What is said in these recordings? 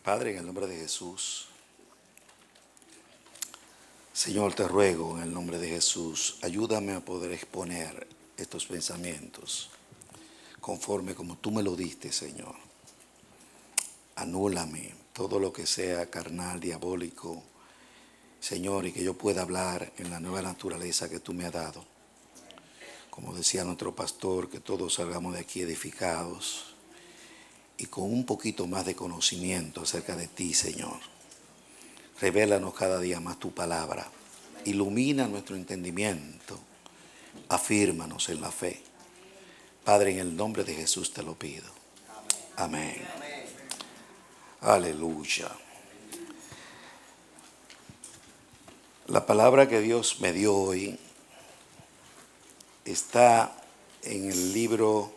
Padre, en el nombre de Jesús, Señor, te ruego en el nombre de Jesús, ayúdame a poder exponer estos pensamientos conforme como tú me lo diste, Señor. Anúlame todo lo que sea carnal, diabólico, Señor, y que yo pueda hablar en la nueva naturaleza que tú me has dado. Como decía nuestro pastor, que todos salgamos de aquí edificados y con un poquito más de conocimiento acerca de ti, Señor. Revélanos cada día más tu palabra. Ilumina nuestro entendimiento. Afírmanos en la fe. Padre, en el nombre de Jesús te lo pido. Amén. Aleluya. La palabra que Dios me dio hoy está en el libro,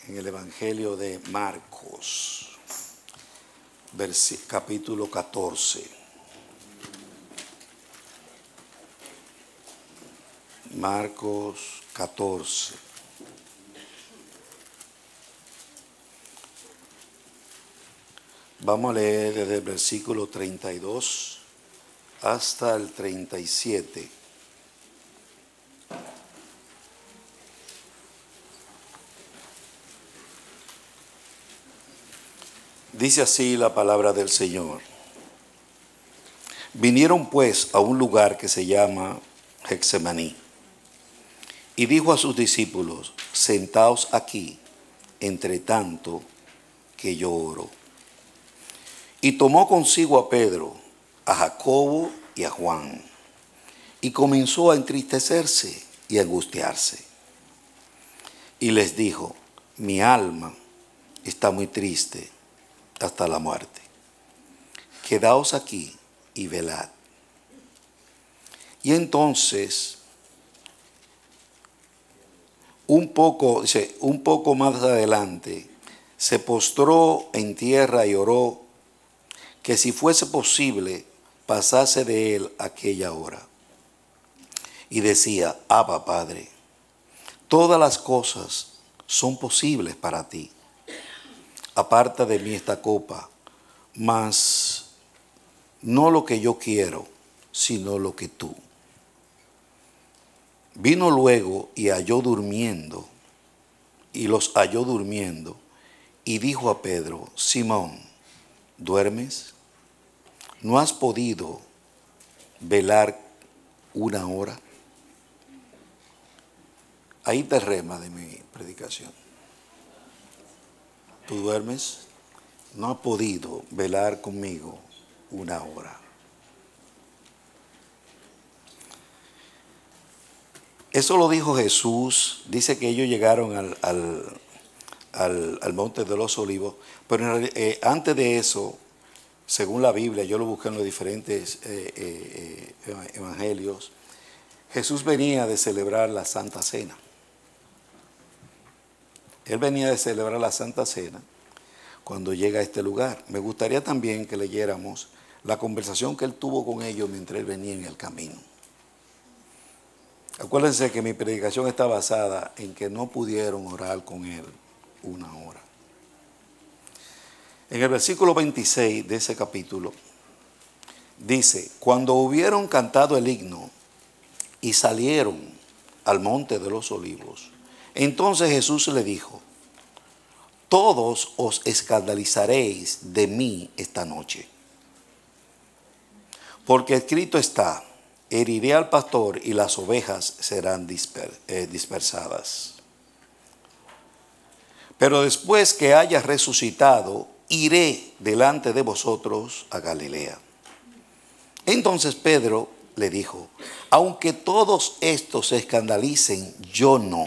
en el Evangelio de Marcos, capítulo 14. Marcos 14. Vamos a leer desde el versículo 32 hasta el 37. Dice así la palabra del Señor. Vinieron pues a un lugar que se llama Getsemaní, y dijo a sus discípulos: sentaos aquí, entre tanto que yo oro. Y tomó consigo a Pedro, a Jacobo y a Juan, y comenzó a entristecerse y a angustiarse. Y les dijo: mi alma está muy triste hasta la muerte. Quedaos aquí y velad. Y entonces, un poco más adelante, se postró en tierra y oró que si fuese posible pasase de él aquella hora. Y decía: Abba, Padre, todas las cosas son posibles para ti. Aparta de mí esta copa, mas no lo que yo quiero, sino lo que tú. Vino luego y los halló durmiendo, y dijo a Pedro: Simón, ¿duermes? ¿No has podido velar una hora? Ahí está el rema de mi predicación. ¿Tú duermes? No has podido velar conmigo una hora. Eso lo dijo Jesús. Dice que ellos llegaron al Monte de los Olivos, pero antes de eso, según la Biblia, yo lo busqué en los diferentes evangelios, Jesús venía de celebrar la Santa Cena. Él venía de celebrar la Santa Cena cuando llega a este lugar. Me gustaría también que leyéramos la conversación que él tuvo con ellos mientras él venía en el camino. Acuérdense que mi predicación está basada en que no pudieron orar con él una hora. En el versículo 26 de ese capítulo dice: cuando hubieron cantado el himno y salieron al Monte de los Olivos, entonces Jesús le dijo: todos os escandalizaréis de mí esta noche, porque escrito está: heriré al pastor y las ovejas serán dispersadas. Pero después que haya resucitado, iré delante de vosotros a Galilea. Entonces Pedro le dijo: aunque todos estos se escandalicen, yo no.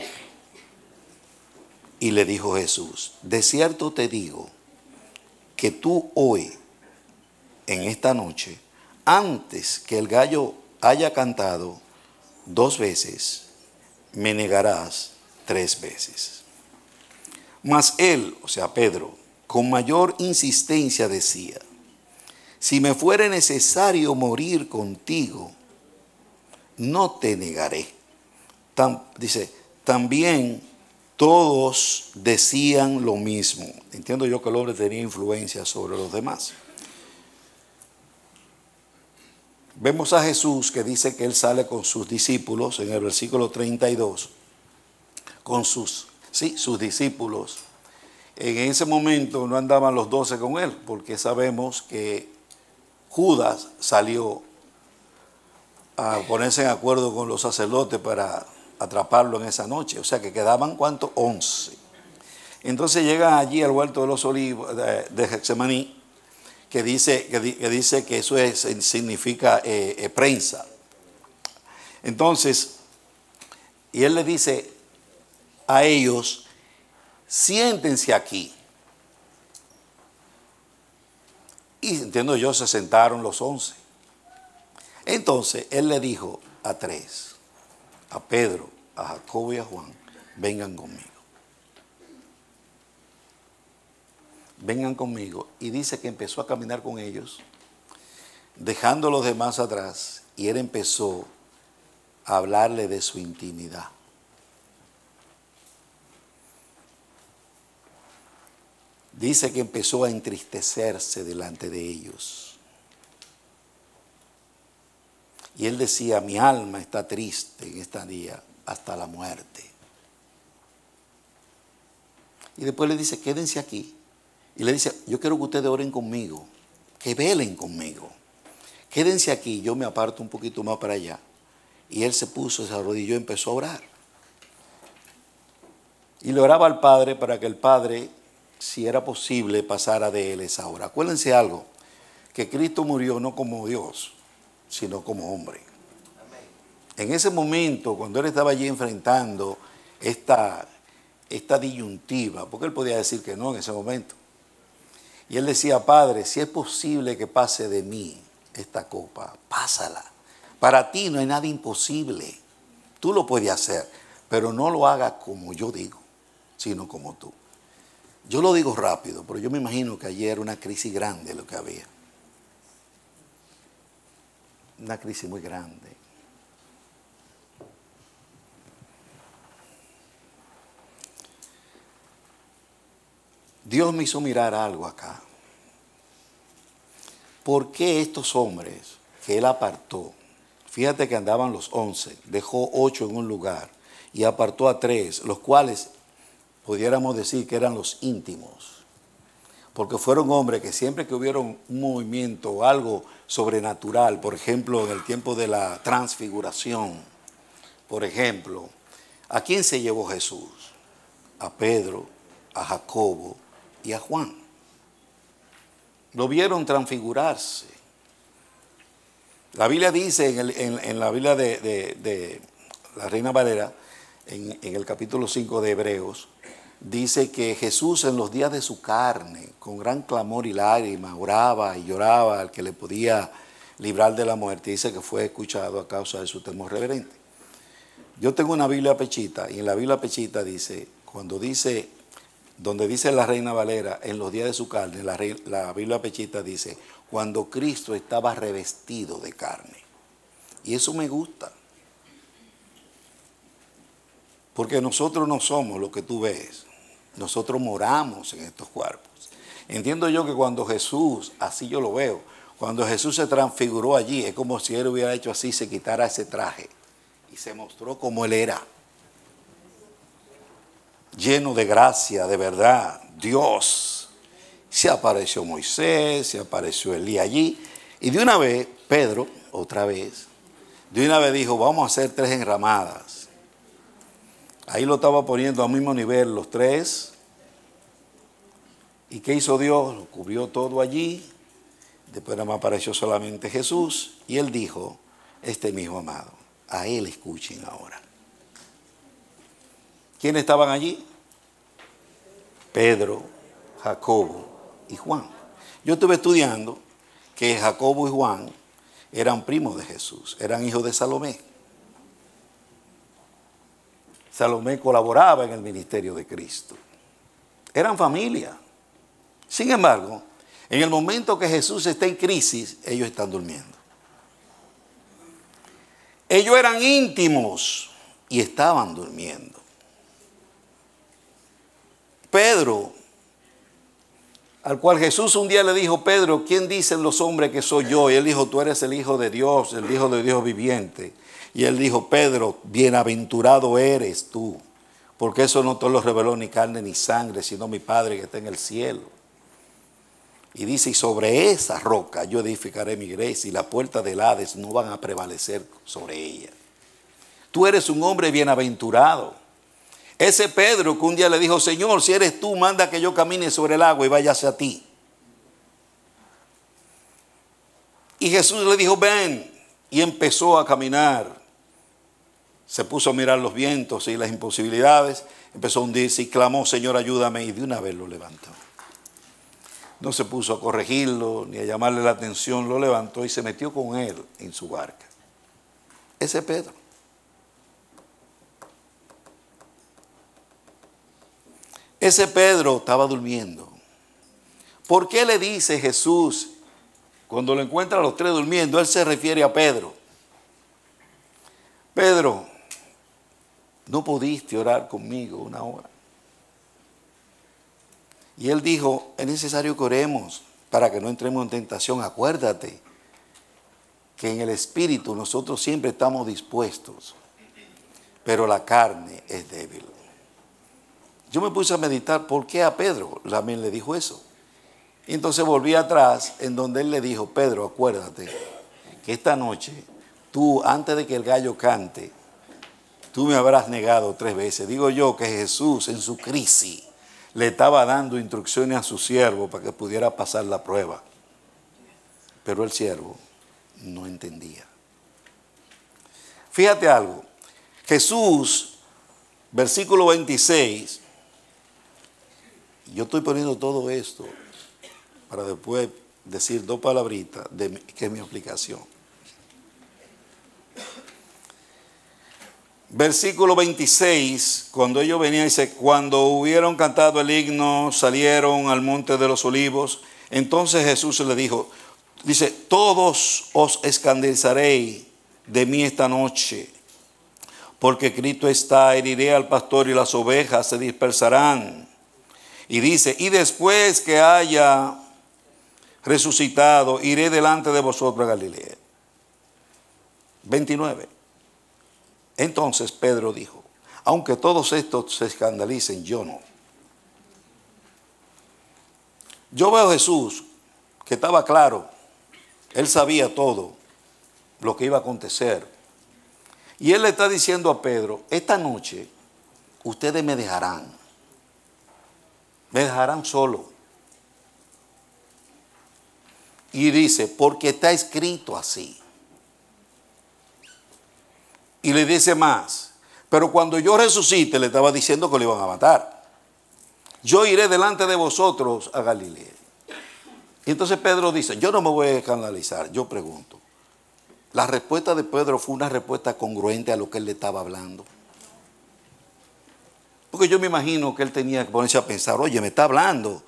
Y le dijo Jesús: de cierto te digo que tú hoy, en esta noche, antes que el gallo haya cantado 2 veces, me negarás 3 veces. Mas él, o sea Pedro, con mayor insistencia decía: si me fuere necesario morir contigo, no te negaré. Dice, también todos decían lo mismo. Entiendo yo que el hombre tenía influencia sobre los demás. Vemos a Jesús que dice que él sale con sus discípulos en el versículo 32, con sus discípulos. En ese momento no andaban los 12 con él, porque sabemos que Judas salió a ponerse en acuerdo con los sacerdotes para atraparlo en esa noche. O sea que quedaban, ¿cuántos? 11. Entonces llegan allí al huerto de los olivos de Getsemaní, que dice que eso significa prensa. Entonces, y él le dice a ellos, siéntense aquí. Y entiendo yo, se sentaron los 11. Entonces, él le dijo a 3, a Pedro, a Jacobo y a Juan, vengan conmigo. Vengan conmigo. Y dice que empezó a caminar con ellos, dejando a los demás atrás, y él empezó a hablarle de su intimidad. Dice que empezó a entristecerse delante de ellos. Y él decía, mi alma está triste en este día hasta la muerte. Y después le dice, quédense aquí. Y le dice, yo quiero que ustedes oren conmigo, que velen conmigo. Quédense aquí, yo me aparto un poquito más para allá. Y él se puso, se arrodilló y empezó a orar. Y le oraba al Padre para que el Padre, si era posible, pasara de él esa hora. Acuérdense algo, que Cristo murió no como Dios, sino como hombre. En ese momento, cuando él estaba allí enfrentando esta disyuntiva, porque él podía decir que no en ese momento, y él decía, Padre, si es posible que pase de mí esta copa, pásala. Para ti no hay nada imposible. Tú lo puedes hacer, pero no lo hagas como yo digo, sino como tú. Yo lo digo rápido, pero yo me imagino que ayer era una crisis grande lo que había. Una crisis muy grande. Dios me hizo mirar algo acá. ¿Por qué estos hombres que él apartó? Fíjate que andaban los 11, dejó 8 en un lugar y apartó a 3, los cuales pudiéramos decir que eran los íntimos. Porque fueron hombres que siempre que hubieron un movimiento o algo sobrenatural, por ejemplo, en el tiempo de la transfiguración, por ejemplo, ¿a quién se llevó Jesús? A Pedro, a Jacobo y a Juan. Lo vieron transfigurarse. La Biblia dice en la Biblia de la Reina Valera, en el capítulo 5 de Hebreos, dice que Jesús en los días de su carne, con gran clamor y lágrima, oraba y lloraba al que le podía librar de la muerte. Dice que fue escuchado a causa de su temor reverente. Yo tengo una Biblia pechita y en la Biblia pechita dice, donde dice la Reina Valera, en los días de su carne, la Biblia pechita dice, cuando Cristo estaba revestido de carne. Y eso me gusta. Porque nosotros no somos lo que tú ves. Nosotros moramos en estos cuerpos. Entiendo yo que cuando Jesús, así yo lo veo, cuando Jesús se transfiguró allí, es como si él hubiera hecho así, se quitara ese traje y se mostró como él era. Lleno de gracia, de verdad, Dios. Se apareció Moisés, se apareció Elías allí. Y de una vez, Pedro, otra vez, de una vez dijo, vamos a hacer 3 enramadas. Ahí lo estaba poniendo al mismo nivel los 3. ¿Y qué hizo Dios? Lo cubrió todo allí. Después nada más apareció solamente Jesús. Y él dijo, este es mi hijo amado. A él escuchen ahora. ¿Quiénes estaban allí? Pedro, Jacobo y Juan. Yo estuve estudiando que Jacobo y Juan eran primos de Jesús, eran hijos de Salomé. Salomé colaboraba en el ministerio de Cristo. Eran familia. Sin embargo, en el momento que Jesús está en crisis, ellos están durmiendo. Ellos eran íntimos y estaban durmiendo. Pedro, al cual Jesús un día le dijo: Pedro, ¿quién dicen los hombres que soy yo? Y él dijo: tú eres el Hijo de Dios, el Hijo de Dios viviente. Y él dijo: Pedro, bienaventurado eres tú, porque eso no te lo reveló ni carne ni sangre, sino mi Padre que está en el cielo. Y dice: y sobre esa roca yo edificaré mi iglesia, y las puertas del Hades no van a prevalecer sobre ella. Tú eres un hombre bienaventurado. Ese Pedro que un día le dijo: Señor, si eres tú, manda que yo camine sobre el agua y vaya hacia ti. Y Jesús le dijo: ven. Y empezó a caminar. Se puso a mirar los vientos y las imposibilidades. Empezó a hundirse y clamó: Señor, ayúdame. Y de una vez lo levantó. No se puso a corregirlo ni a llamarle la atención. Lo levantó y se metió con él en su barca. Ese Pedro. Ese Pedro estaba durmiendo. ¿Por qué le dice Jesús, cuando lo encuentra a los tres durmiendo, él se refiere a Pedro? Pedro, ¿no pudiste orar conmigo una hora? Y él dijo: es necesario que oremos para que no entremos en tentación. Acuérdate que en el espíritu nosotros siempre estamos dispuestos, pero la carne es débil. Yo me puse a meditar por qué a Pedro también le dijo eso. Y entonces volví atrás en donde él le dijo: Pedro, acuérdate que esta noche tú, antes de que el gallo cante, tú me habrás negado 3 veces. Digo yo que Jesús en su crisis le estaba dando instrucciones a su siervo para que pudiera pasar la prueba. Pero el siervo no entendía. Fíjate algo. Jesús, versículo 26, yo estoy poniendo todo esto para después decir 2 palabritas que es mi aplicación. Versículo 26, cuando ellos venían, dice: cuando hubieron cantado el himno, salieron al monte de los olivos. Entonces Jesús le dijo, dice: todos os escandalizaréis de mí esta noche, porque escrito está: heriré al pastor y las ovejas se dispersarán. Y dice: y después que haya resucitado, iré delante de vosotros a Galilea. 29. Entonces Pedro dijo: aunque todos estos se escandalicen, yo no. Yo veo a Jesús que estaba claro. Él sabía todo lo que iba a acontecer. Y él le está diciendo a Pedro: esta noche ustedes me dejarán. Me dejarán solo. Y dice: porque está escrito así. Y le dice más: pero cuando yo resucite, le estaba diciendo que lo iban a matar, yo iré delante de vosotros a Galilea. Y entonces Pedro dice: yo no me voy a escandalizar. Yo pregunto, ¿la respuesta de Pedro fue una respuesta congruente a lo que él le estaba hablando? Porque yo me imagino que él tenía que ponerse a pensar: oye, me está hablando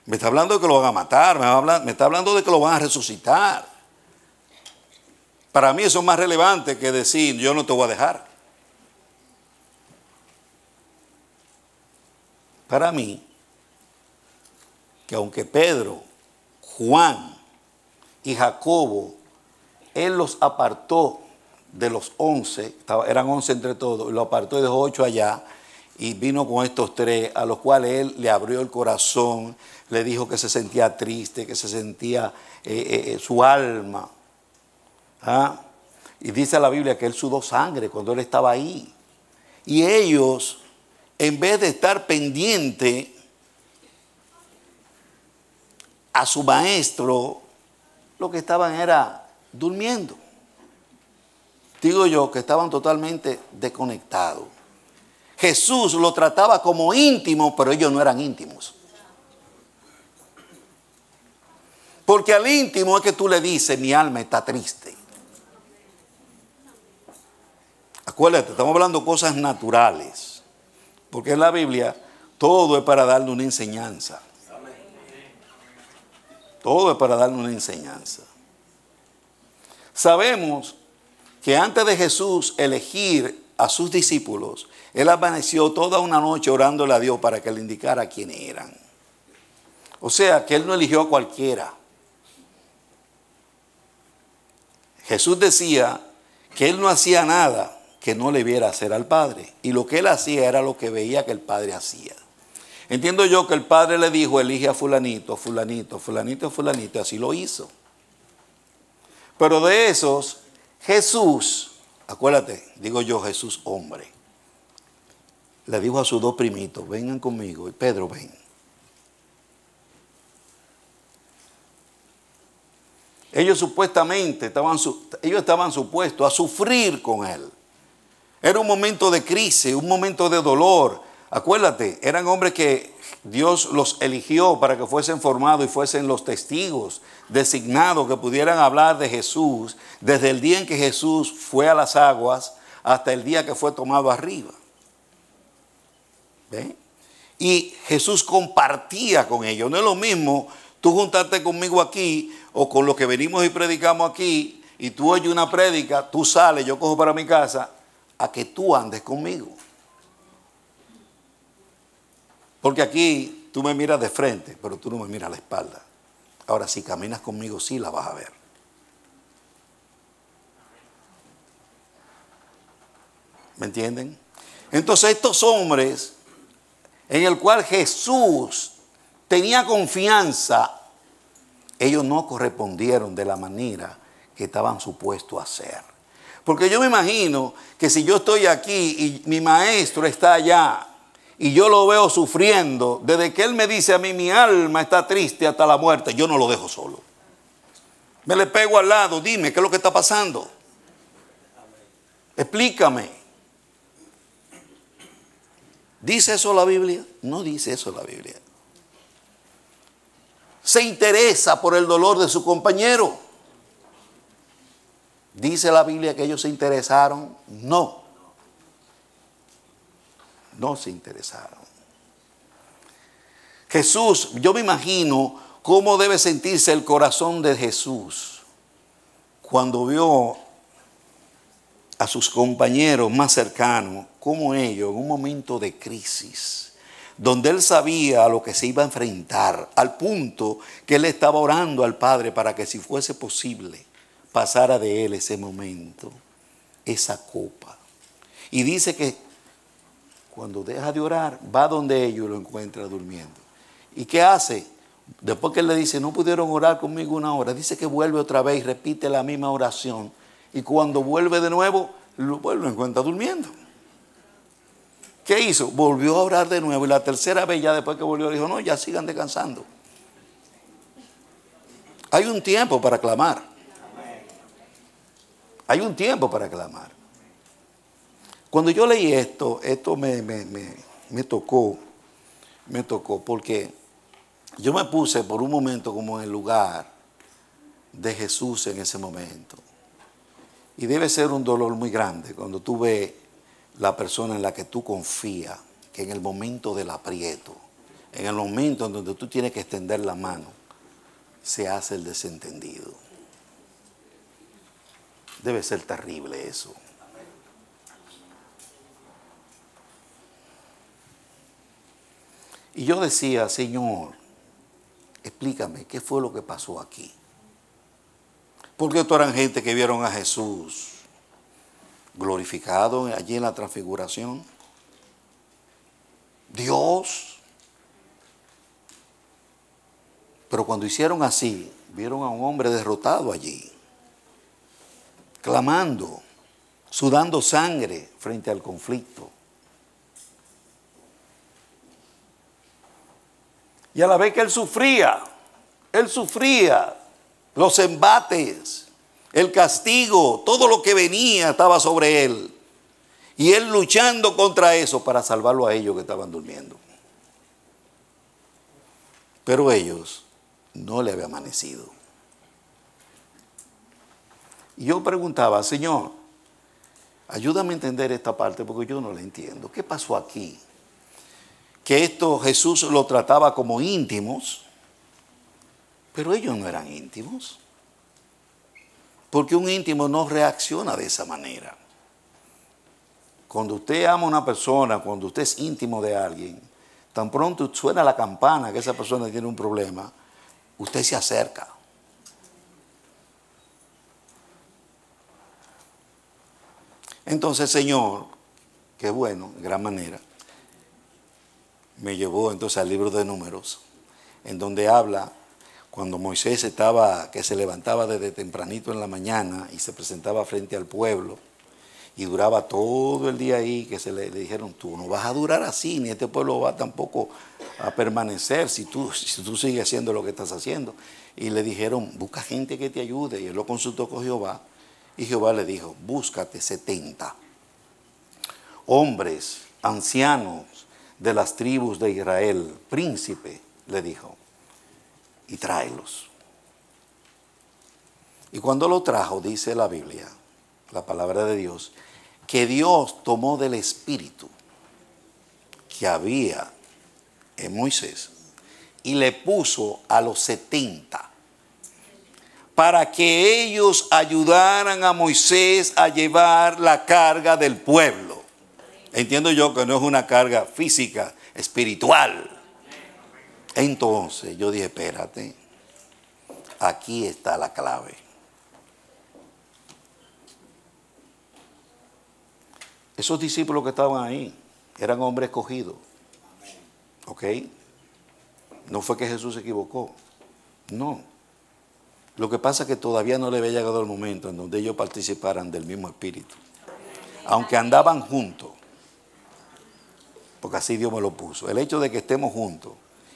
de que lo van a matar, me está hablando de que lo van a resucitar. Para mí eso es más relevante que decir: yo no te voy a dejar. Para mí, que aunque Pedro, Juan y Jacobo, él los apartó de los 11, eran 11 entre todos, y los apartó y dejó 8 allá, y vino con estos 3, a los cuales él le abrió el corazón, le dijo que se sentía triste, que se sentía su alma. ¿Ah? Y dice la Biblia que él sudó sangre cuando él estaba ahí. Y ellos, en vez de estar pendiente a su maestro, lo que estaban era durmiendo. Digo yo que estaban totalmente desconectados. Jesús lo trataba como íntimo, pero ellos no eran íntimos. Porque al íntimo es que tú le dices: mi alma está triste. Acuérdate, estamos hablando de cosas naturales. Porque en la Biblia todo es para darle una enseñanza. Todo es para darle una enseñanza. Sabemos que antes de Jesús elegir a sus discípulos, él amaneció toda una noche orándole a Dios para que le indicara quiénes eran. O sea, que él no eligió a cualquiera. Jesús decía que él no hacía nada que no le viera hacer al Padre. Y lo que él hacía era lo que veía que el Padre hacía. Entiendo yo que el Padre le dijo, elige a fulanito, fulanito, fulanito, fulanito, y así lo hizo. Pero de esos, Jesús, acuérdate, digo yo, Jesús hombre, le dijo a sus dos primitos, vengan conmigo, y Pedro, ven. Ellos supuestamente estaban supuestos a sufrir con él. Era un momento de crisis, un momento de dolor. Acuérdate, eran hombres que Dios los eligió para que fuesen formados y fuesen los testigos designados que pudieran hablar de Jesús desde el día en que Jesús fue a las aguas hasta el día que fue tomado arriba. ¿Ven? Y Jesús compartía con ellos. No es lo mismo tú juntarte conmigo aquí o con los que venimos y predicamos aquí y tú oyes una prédica, tú sales, yo cojo para mi casa, a que tú andes conmigo. Porque aquí tú me miras de frente, pero tú no me miras a la espalda. Ahora, si caminas conmigo, sí la vas a ver. ¿Me entienden? Entonces estos hombres, en el cual Jesús tenía confianza, ellos no correspondieron de la manera que estaban supuestos a hacer. Porque yo me imagino que si yo estoy aquí y mi maestro está allá y yo lo veo sufriendo, desde que él me dice a mí, mi alma está triste hasta la muerte, yo no lo dejo solo. Me le pego al lado, dime, ¿qué es lo que está pasando? Explícame. ¿Dice eso la Biblia? No dice eso la Biblia. Se interesa por el dolor de su compañero. ¿Dice la Biblia que ellos se interesaron? No. No se interesaron. Jesús, yo me imagino cómo debe sentirse el corazón de Jesús cuando vio a sus compañeros más cercanos, como ellos, en un momento de crisis, donde él sabía a lo que se iba a enfrentar, al punto que él estaba orando al Padre para que, si fuese posible, pasara de él ese momento, esa copa. Y dice que cuando deja de orar, va donde ellos y lo encuentra durmiendo. ¿Y qué hace? Después que él le dice, no pudieron orar conmigo una hora, dice que vuelve otra vez y repite la misma oración. Y cuando vuelve de nuevo, lo encuentra durmiendo. ¿Qué hizo? Volvió a orar de nuevo y la tercera vez, ya después que volvió, dijo, no, ya sigan descansando. Hay un tiempo para clamar. Hay un tiempo para clamar. Cuando yo leí esto me tocó porque yo me puse por un momento como en el lugar de Jesús en ese momento. Y debe ser un dolor muy grande cuando tú ves la persona en la que tú confías, que en el momento del aprieto, en el momento en donde tú tienes que extender la mano, se hace el desentendido. Debe ser terrible eso. Y yo decía, Señor, explícame, ¿qué fue lo que pasó aquí? Porque esto eran gente que vieron a Jesús glorificado allí en la transfiguración. Dios. Pero cuando hicieron así, vieron a un hombre derrotado allí, clamando, sudando sangre frente al conflicto. Y a la vez que él sufría los embates, el castigo, todo lo que venía estaba sobre él. Y él luchando contra eso para salvarlo a ellos que estaban durmiendo. Pero ellos no le había amanecido. Y yo preguntaba, Señor, ayúdame a entender esta parte porque yo no la entiendo. ¿Qué pasó aquí? Que esto Jesús lo trataba como íntimos, pero ellos no eran íntimos. Porque un íntimo no reacciona de esa manera. Cuando usted ama a una persona, cuando usted es íntimo de alguien, tan pronto suena la campana que esa persona tiene un problema, usted se acerca. Entonces el Señor, que es bueno, en gran manera, me llevó entonces al libro de Números, en donde habla cuando Moisés que se levantaba desde tempranito en la mañana y se presentaba frente al pueblo y duraba todo el día ahí, que le dijeron, tú no vas a durar así, ni este pueblo va tampoco a permanecer si tú sigues haciendo lo que estás haciendo. Y le dijeron, busca gente que te ayude. Y él lo consultó con Jehová y Jehová le dijo, búscate 70 hombres, ancianos de las tribus de Israel, príncipe, le dijo, y tráelos. Y cuando lo trajo, dice la Biblia, la palabra de Dios, que Dios tomó del espíritu que había en Moisés y le puso a los 70 para que ellos ayudaran a Moisés a llevar la carga del pueblo. Entiendo yo que no es una carga física, espiritual. Entonces yo dije, espérate, aquí está la clave. Esos discípulos que estaban ahí eran hombres escogidos. ¿Ok? No fue que Jesús se equivocó. No. Lo que pasa es que todavía no le había llegado el momento en donde ellos participaran del mismo espíritu. Aunque andaban juntos. Porque así Dios me lo puso. El hecho de que estemos juntos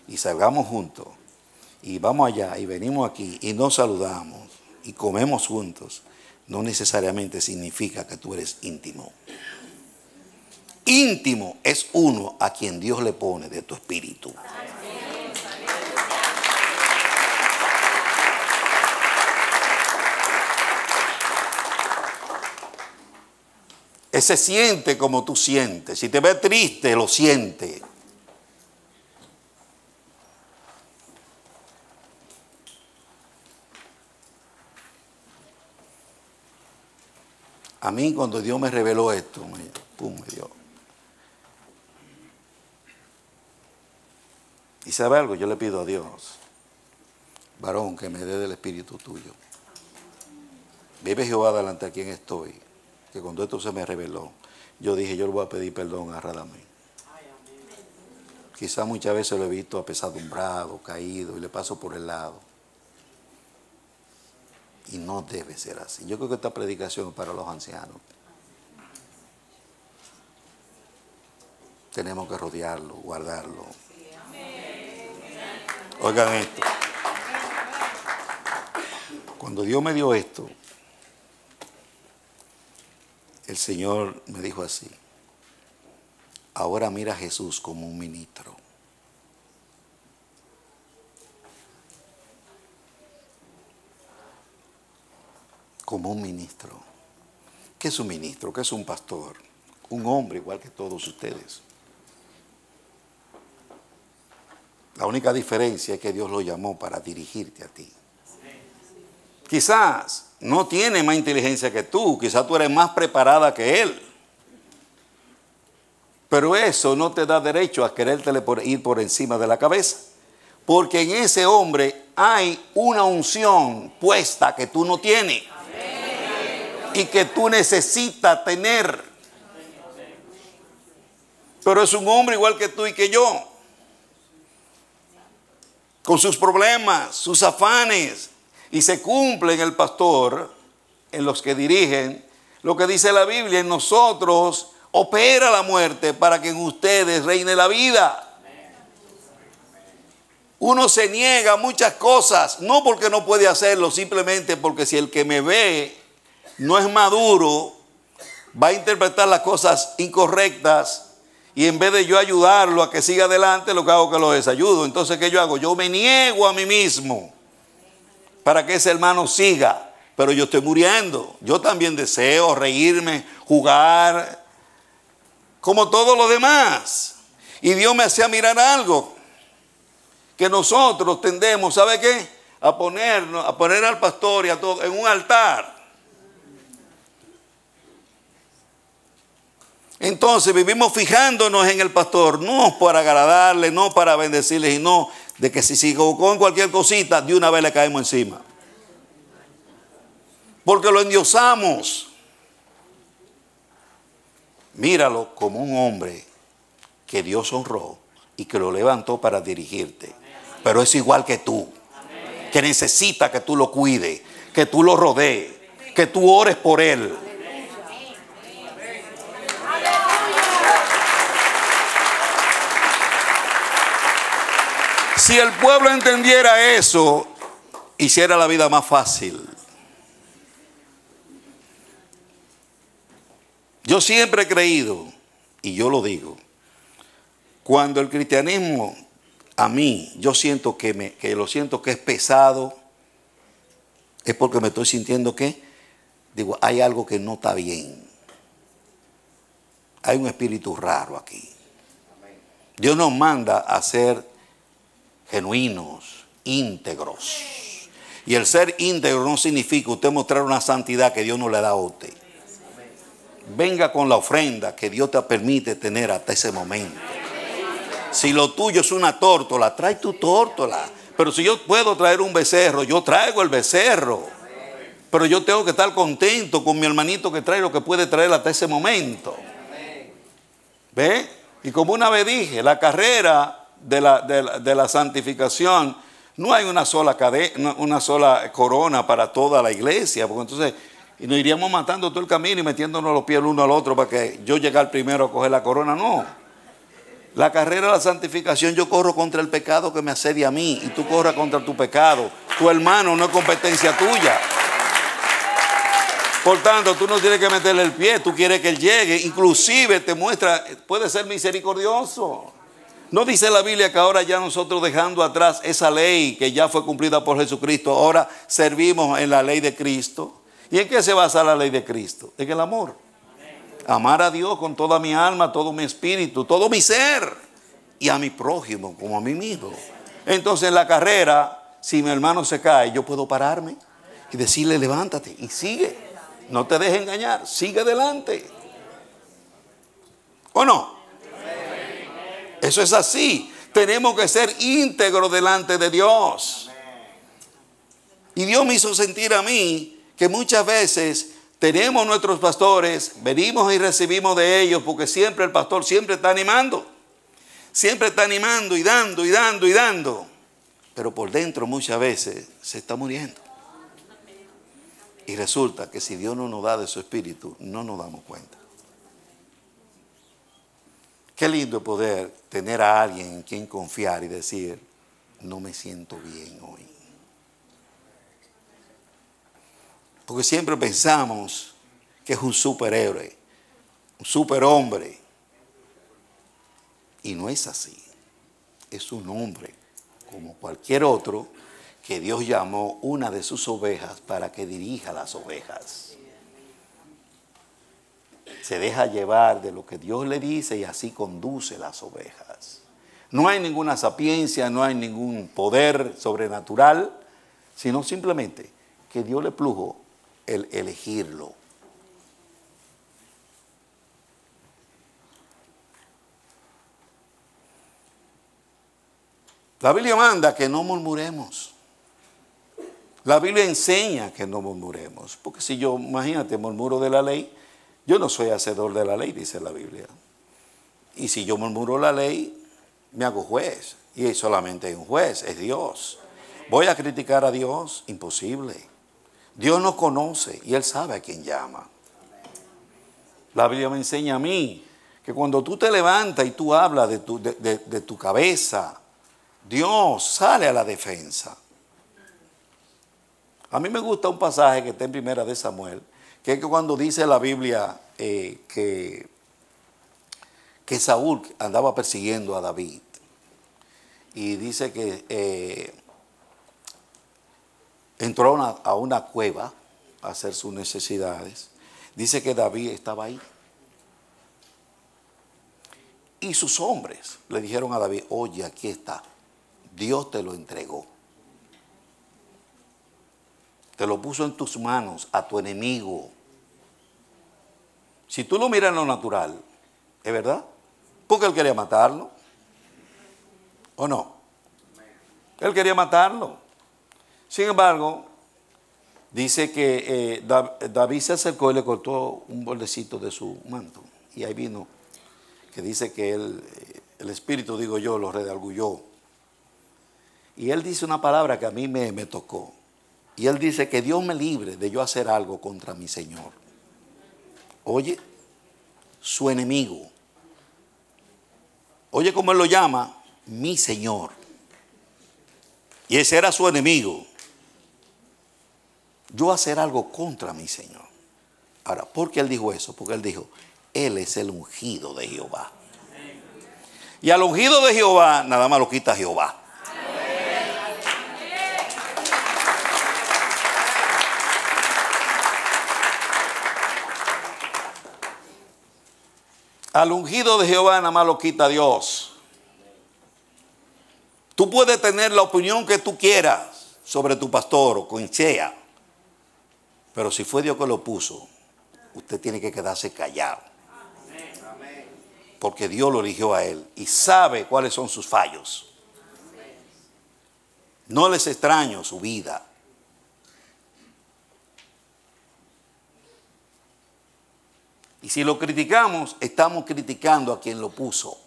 y salgamos juntos y vamos allá y venimos aquí y nos saludamos y comemos juntos, no necesariamente significa que tú eres íntimo. Íntimo es uno a quien Dios le pone de tu espíritu. Ese siente como tú sientes. Si te ves triste, lo siente. A mí cuando Dios me reveló esto, me dio. Y sabe algo, yo le pido a Dios, varón, que me dé del espíritu tuyo. Vive Jehová delante a quien estoy, que cuando esto se me reveló, yo dije, yo le voy a pedir perdón a Radamés. Quizás muchas veces lo he visto apesadumbrado, caído, y le paso por el lado. Y no debe ser así. Yo creo que esta predicación es para los ancianos. Tenemos que rodearlo, guardarlo. Oigan esto. Cuando Dios me dio esto, el Señor me dijo así: ahora mira a Jesús como un ministro. Como un ministro. ¿Qué es un ministro? ¿Qué es un pastor? Un hombre igual que todos ustedes. La única diferencia es que Dios lo llamó para dirigirte a ti. Quizás no tiene más inteligencia que tú, quizás tú eres más preparada que él. Pero eso no te da derecho a querértele ir por encima de la cabeza. Porque en ese hombre hay una unción puesta que tú no tienes. Y que tú necesitas tener. Pero es un hombre igual que tú y que yo. Con sus problemas, sus afanes. Y se cumple en el pastor, en los que dirigen, lo que dice la Biblia: en nosotros opera la muerte para que en ustedes reine la vida. Uno se niega a muchas cosas, no porque no puede hacerlo, simplemente porque si el que me ve no es maduro, va a interpretar las cosas incorrectas. Y en vez de yo ayudarlo a que siga adelante, lo que hago es que lo desayudo. Entonces, ¿qué yo hago? Yo me niego a mí mismo para que ese hermano siga. Pero yo estoy muriendo. Yo también deseo reírme, jugar, como todos los demás. Y Dios me hacía mirar algo. Que nosotros tendemos, ¿sabe qué? A poner al pastor y a todo en un altar. Entonces vivimos fijándonos en el pastor, no para agradarle, no para bendecirle, sino de que si se equivocó en cualquier cosita, de una vez le caemos encima. Porque lo endiosamos. Míralo como un hombre que Dios honró y que lo levantó para dirigirte. Pero es igual que tú, que necesita que tú lo cuides, que tú lo rodees, que tú ores por él. Si el pueblo entendiera eso, hiciera la vida más fácil. Yo siempre he creído, y yo lo digo, cuando el cristianismo, a mí, yo siento que lo siento que es pesado, es porque me estoy sintiendo que, digo, hay algo que no está bien. Hay un espíritu raro aquí. Dios nos manda a ser genuinos, íntegros. Y el ser íntegro no significa usted mostrar una santidad que Dios no le da a usted. Venga con la ofrenda que Dios te permite tener hasta ese momento. Si lo tuyo es una tórtola, trae tu tórtola. Pero si yo puedo traer un becerro, yo traigo el becerro. Pero yo tengo que estar contento con mi hermanito que trae lo que puede traer hasta ese momento. ¿Ve? Y como una vez dije, la carrera de la santificación, no hay una sola corona para toda la iglesia, porque entonces nos iríamos matando todo el camino y metiéndonos los pies el uno al otro para que yo llegara primero a coger la corona. No. La carrera de la santificación, yo corro contra el pecado que me asedia a mí y tú corras contra tu pecado. Tu hermano no es competencia tuya. Por tanto, tú no tienes que meterle el pie, tú quieres que él llegue. Inclusive te muestra, puede ser misericordioso. ¿No dice la Biblia que ahora ya nosotros dejando atrás esa ley que ya fue cumplida por Jesucristo, ahora servimos en la ley de Cristo? ¿Y en qué se basa la ley de Cristo? En el amor. Amar a Dios con toda mi alma, todo mi espíritu, todo mi ser. Y a mi prójimo como a mí mismo. Entonces en la carrera, si mi hermano se cae, yo puedo pararme y decirle levántate y sigue. No te dejes engañar, sigue adelante. ¿O no? Eso es así. Tenemos que ser íntegros delante de Dios. Y Dios me hizo sentir a mí que muchas veces tenemos nuestros pastores, venimos y recibimos de ellos, porque siempre el pastor siempre está animando. Siempre está animando y dando y dando y dando. Pero por dentro muchas veces se está muriendo. Y resulta que si Dios no nos da de su espíritu, no nos damos cuenta. Qué lindo poder tener a alguien en quien confiar y decir, no me siento bien hoy. Porque siempre pensamos que es un superhéroe, un superhombre. Y no es así. Es un hombre como cualquier otro que Dios llamó una de sus ovejas para que dirija las ovejas. Se deja llevar de lo que Dios le dice y así conduce las ovejas. No hay ninguna sapiencia, no hay ningún poder sobrenatural, sino simplemente que Dios le plugo el elegirlo. La Biblia manda que no murmuremos. La Biblia enseña que no murmuremos. Porque si yo, imagínate, murmuro de la ley, yo no soy hacedor de la ley, dice la Biblia. Y si yo murmuro la ley, me hago juez. Y solamente hay un juez, es Dios. ¿Voy a criticar a Dios? Imposible. Dios nos conoce y Él sabe a quién llama. La Biblia me enseña a mí que cuando tú te levantas y tú hablas de tu cabeza, Dios sale a la defensa. A mí me gusta un pasaje que está en Primera de Samuel, que es que cuando dice la Biblia que Saúl andaba persiguiendo a David. Y dice que entró a una cueva a hacer sus necesidades. Dice que David estaba ahí. Y sus hombres le dijeron a David, oye, aquí está. Dios te lo entregó. Te lo puso en tus manos, a tu enemigo. Si tú lo miras en lo natural, ¿Es verdad? Porque él quería matarlo. ¿O no? Él quería matarlo. Sin embargo, dice que David se acercó y le cortó un bordecito de su manto. Y ahí vino, que dice que el espíritu, digo yo, lo redarguyó. Y él dice una palabra que a mí me tocó. Y él dice que Dios me libre de yo hacer algo contra mi Señor. Oye, su enemigo. Oye cómo él lo llama, mi Señor. Y ese era su enemigo. Yo hacer algo contra mi Señor. Ahora, ¿por qué él dijo eso? Porque él dijo, Él es el ungido de Jehová. Y al ungido de Jehová, nada más lo quita Jehová. Al ungido de Jehová nada más lo quita Dios. Tú puedes tener la opinión que tú quieras sobre tu pastor o quien sea, pero si fue Dios que lo puso, usted tiene que quedarse callado. Porque Dios lo eligió a él y sabe cuáles son sus fallos. No les extraño su vida. Y si lo criticamos, estamos criticando a quien lo puso.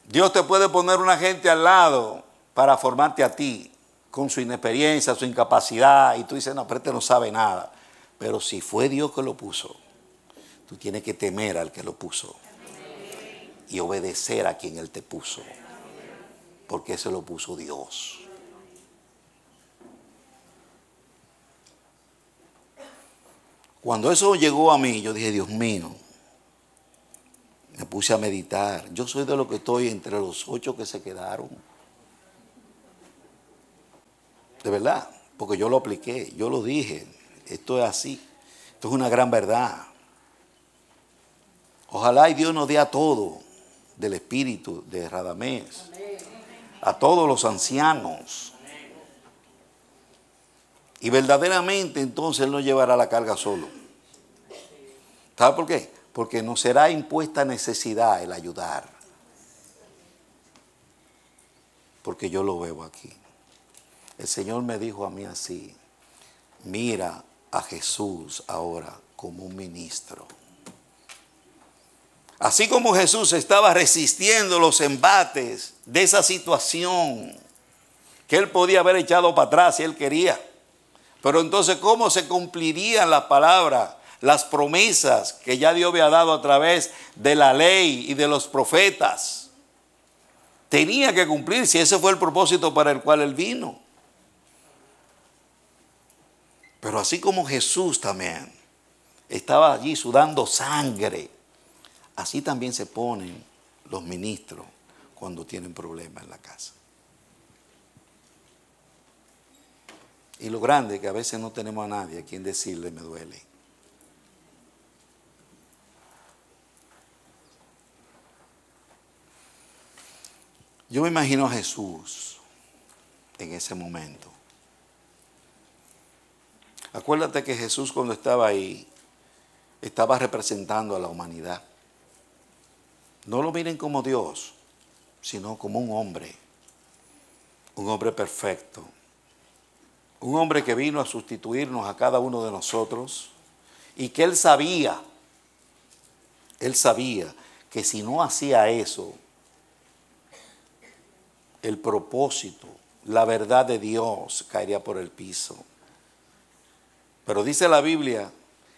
Dios te puede poner una gente al lado para formarte a ti, con su inexperiencia, su incapacidad, y tú dices, no, pero este no sabe nada. Pero si fue Dios que lo puso, tú tienes que temer al que lo puso y obedecer a quien Él te puso, porque ese lo puso Dios. Cuando eso llegó a mí, yo dije, Dios mío, me puse a meditar. Yo soy de los que estoy entre los 8 que se quedaron. De verdad, porque yo lo apliqué, yo lo dije. Esto es así. Esto es una gran verdad. Ojalá y Dios nos dé a todo del espíritu de Radamés. A todos los ancianos. Y verdaderamente entonces Él no llevará la carga solo. ¿Sabe por qué? Porque nos será impuesta necesidad el ayudar. Porque yo lo veo aquí. El Señor me dijo a mí así, mira a Jesús ahora como un ministro. Así como Jesús estaba resistiendo los embates de esa situación que Él podía haber echado para atrás si Él quería. Pero entonces, ¿cómo se cumplirían las palabras, las promesas que ya Dios había dado a través de la ley y de los profetas? Tenía que cumplirse, ese fue el propósito para el cual Él vino. Pero así como Jesús también estaba allí sudando sangre, así también se ponen los ministros cuando tienen problemas en la casa. Y lo grande es que a veces no tenemos a nadie a quien decirle me duele. Yo me imagino a Jesús en ese momento. Acuérdate que Jesús cuando estaba ahí, estaba representando a la humanidad. No lo miren como Dios, sino como un hombre perfecto. Un hombre que vino a sustituirnos a cada uno de nosotros y que Él sabía que si no hacía eso, el propósito, la verdad de Dios caería por el piso. Pero dice la Biblia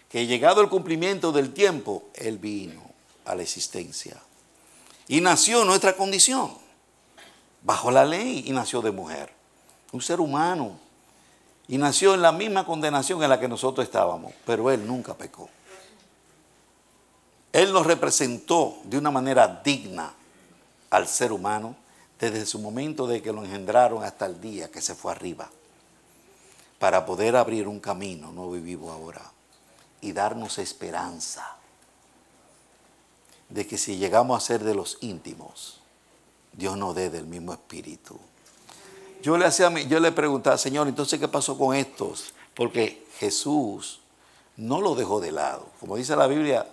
que llegado el cumplimiento del tiempo, Él vino a la existencia. Y nació nuestra condición, bajo la ley, y nació de mujer. Un ser humano. Y nació en la misma condenación en la que nosotros estábamos, pero Él nunca pecó. Él nos representó de una manera digna al ser humano desde su momento de que lo engendraron hasta el día que se fue arriba, para poder abrir un camino nuevo y vivo ahora y darnos esperanza de que si llegamos a ser de los íntimos, Dios nos dé del mismo espíritu. Yo le preguntaba, Señor, entonces, ¿qué pasó con estos? Porque Jesús no lo dejó de lado. Como dice la Biblia,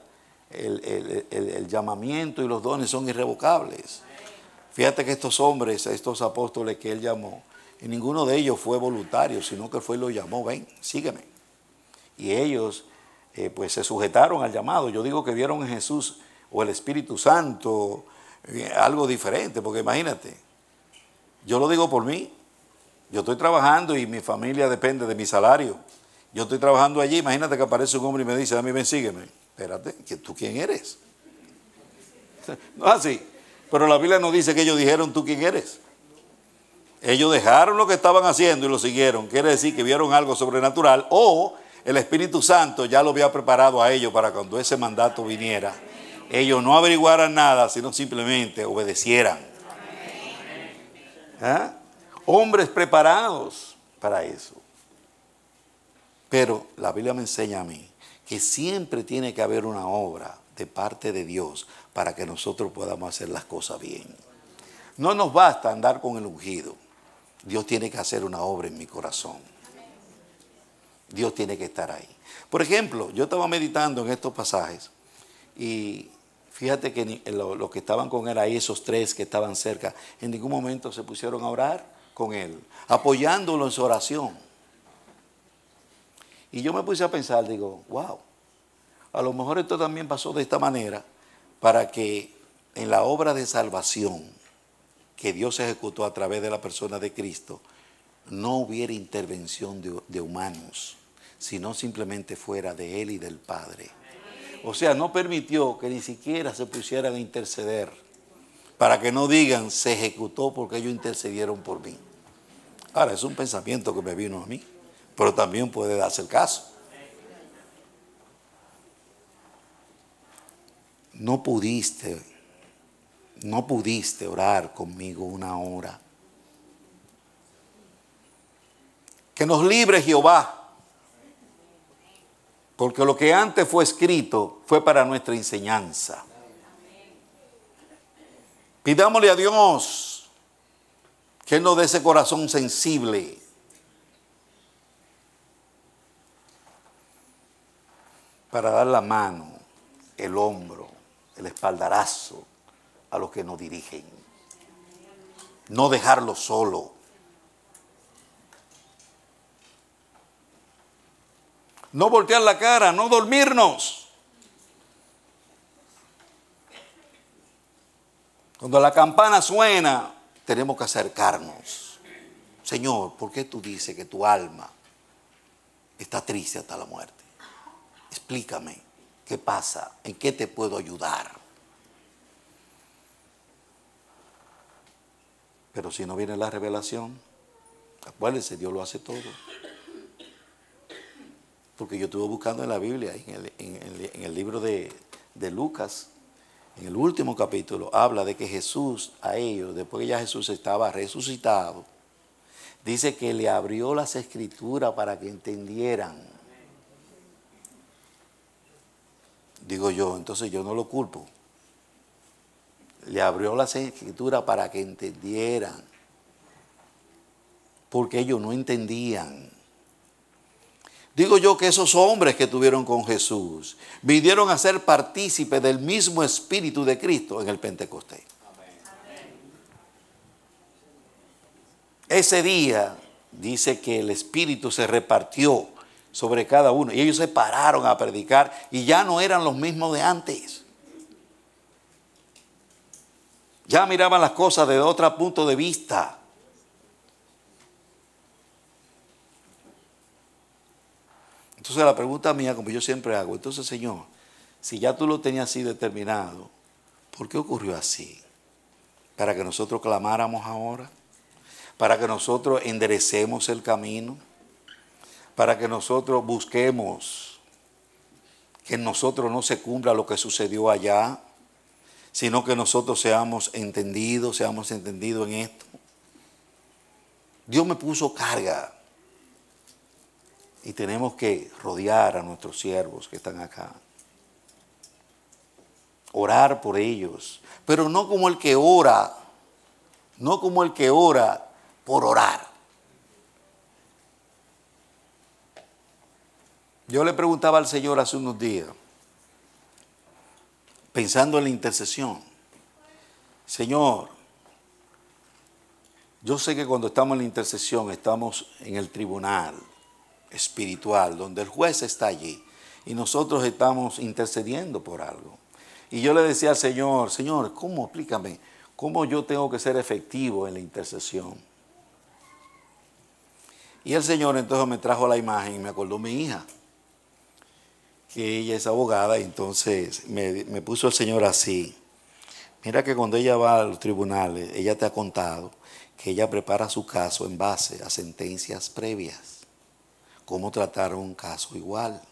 el llamamiento y los dones son irrevocables. Fíjate que estos hombres, estos apóstoles que él llamó, y ninguno de ellos fue voluntario, sino que fue y lo llamó, ven, sígueme. Y ellos pues se sujetaron al llamado. Yo digo que vieron en Jesús o el Espíritu Santo algo diferente, porque imagínate, yo lo digo por mí, yo estoy trabajando y mi familia depende de mi salario. Yo estoy trabajando allí, imagínate que aparece un hombre y me dice, a mí ven, sígueme. Espérate, ¿tú quién eres? No es así. Pero la Biblia no dice que ellos dijeron, ¿tú quién eres? Ellos dejaron lo que estaban haciendo y lo siguieron. Quiere decir que vieron algo sobrenatural o el Espíritu Santo ya lo había preparado a ellos para cuando ese mandato viniera. Ellos no averiguaran nada, sino simplemente obedecieran. ¿Ah? Hombres preparados para eso. Pero la Biblia me enseña a mí que siempre tiene que haber una obra de parte de Dios para que nosotros podamos hacer las cosas bien. No nos basta andar con el ungido. Dios tiene que hacer una obra en mi corazón. Dios tiene que estar ahí. Por ejemplo, yo estaba meditando en estos pasajes y fíjate que los que estaban con él ahí, esos tres que estaban cerca, en ningún momento se pusieron a orar con él, apoyándolo en su oración. Y yo me puse a pensar, digo, wow, a lo mejor esto también pasó de esta manera para que en la obra de salvación que Dios ejecutó a través de la persona de Cristo, no hubiera intervención de humanos, sino simplemente fuera de Él y del Padre. O sea, no permitió que ni siquiera se pusieran a interceder, para que no digan, se ejecutó porque ellos intercedieron por mí. Ahora, es un pensamiento que me vino a mí, pero también puede darse el caso. No pudiste orar conmigo una hora. Que nos libre Jehová, porque lo que antes fue escrito fue para nuestra enseñanza. Pidámosle a Dios que Él nos dé ese corazón sensible para dar la mano, el hombro, el espaldarazo a los que nos dirigen. No dejarlo solo. No voltear la cara, no dormirnos. Cuando la campana suena, tenemos que acercarnos. Señor, ¿por qué tú dices que tu alma está triste hasta la muerte? Explícame, ¿qué pasa? ¿En qué te puedo ayudar? Pero si no viene la revelación, acuérdense, Dios lo hace todo. Porque yo estuve buscando en la Biblia, en el libro de Lucas, en el último capítulo, habla de que Jesús a ellos, después que ya Jesús estaba resucitado, dice que le abrió las escrituras para que entendieran. Digo yo, entonces yo no lo culpo. Le abrió las escrituras para que entendieran, porque ellos no entendían. Digo yo que esos hombres que estuvieron con Jesús vinieron a ser partícipes del mismo Espíritu de Cristo en el Pentecostés. Ese día dice que el Espíritu se repartió sobre cada uno y ellos se pararon a predicar y ya no eran los mismos de antes. Ya miraban las cosas desde otro punto de vista. Entonces la pregunta mía, como yo siempre hago, entonces Señor, si ya tú lo tenías así determinado, ¿por qué ocurrió así? ¿Para que nosotros clamáramos ahora? ¿Para que nosotros enderecemos el camino? ¿Para que nosotros busquemos que en nosotros no se cumpla lo que sucedió allá, sino que nosotros seamos entendidos en esto? Dios me puso carga. Y tenemos que rodear a nuestros siervos que están acá. Orar por ellos. Pero no como el que ora. No como el que ora por orar. Yo le preguntaba al Señor hace unos días, pensando en la intercesión, Señor, yo sé que cuando estamos en la intercesión estamos en el tribunal espiritual, donde el juez está allí y nosotros estamos intercediendo por algo. Y yo le decía al Señor, Señor, ¿cómo? Explícame, ¿cómo yo tengo que ser efectivo en la intercesión? Y el Señor entonces me trajo la imagen y me acordó mi hija, que ella es abogada, y entonces me puso el Señor así. Mira que cuando ella va a los tribunales, ella te ha contado que ella prepara su caso en base a sentencias previas, cómo tratar un caso igual.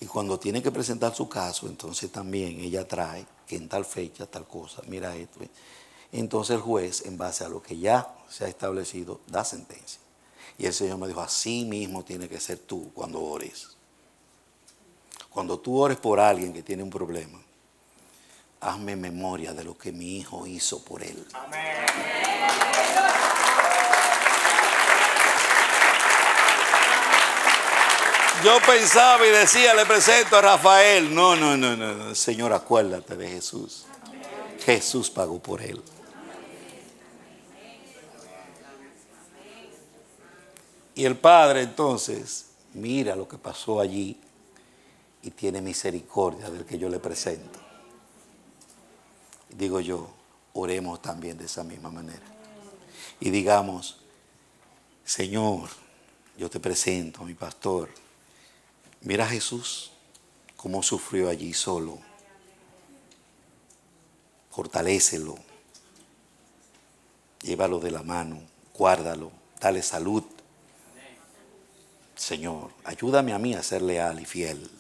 Y cuando tiene que presentar su caso, entonces también ella trae que en tal fecha, tal cosa, mira esto. Entonces el juez, en base a lo que ya se ha establecido, da sentencia. Y el Señor me dijo, así mismo tiene que ser tú cuando ores. Cuando tú ores por alguien que tiene un problema, hazme memoria de lo que mi hijo hizo por él. Amén. Yo pensaba y decía, le presento a Rafael. No, Señor, acuérdate de Jesús. Jesús pagó por él. Y el Padre entonces mira lo que pasó allí y tiene misericordia del que yo le presento. Digo yo, oremos también de esa misma manera. Y digamos, Señor, yo te presento a mi pastor. Mira a Jesús, cómo sufrió allí solo. Fortalécelo. Llévalo de la mano, guárdalo, dale salud. Señor, ayúdame a mí a ser leal y fiel.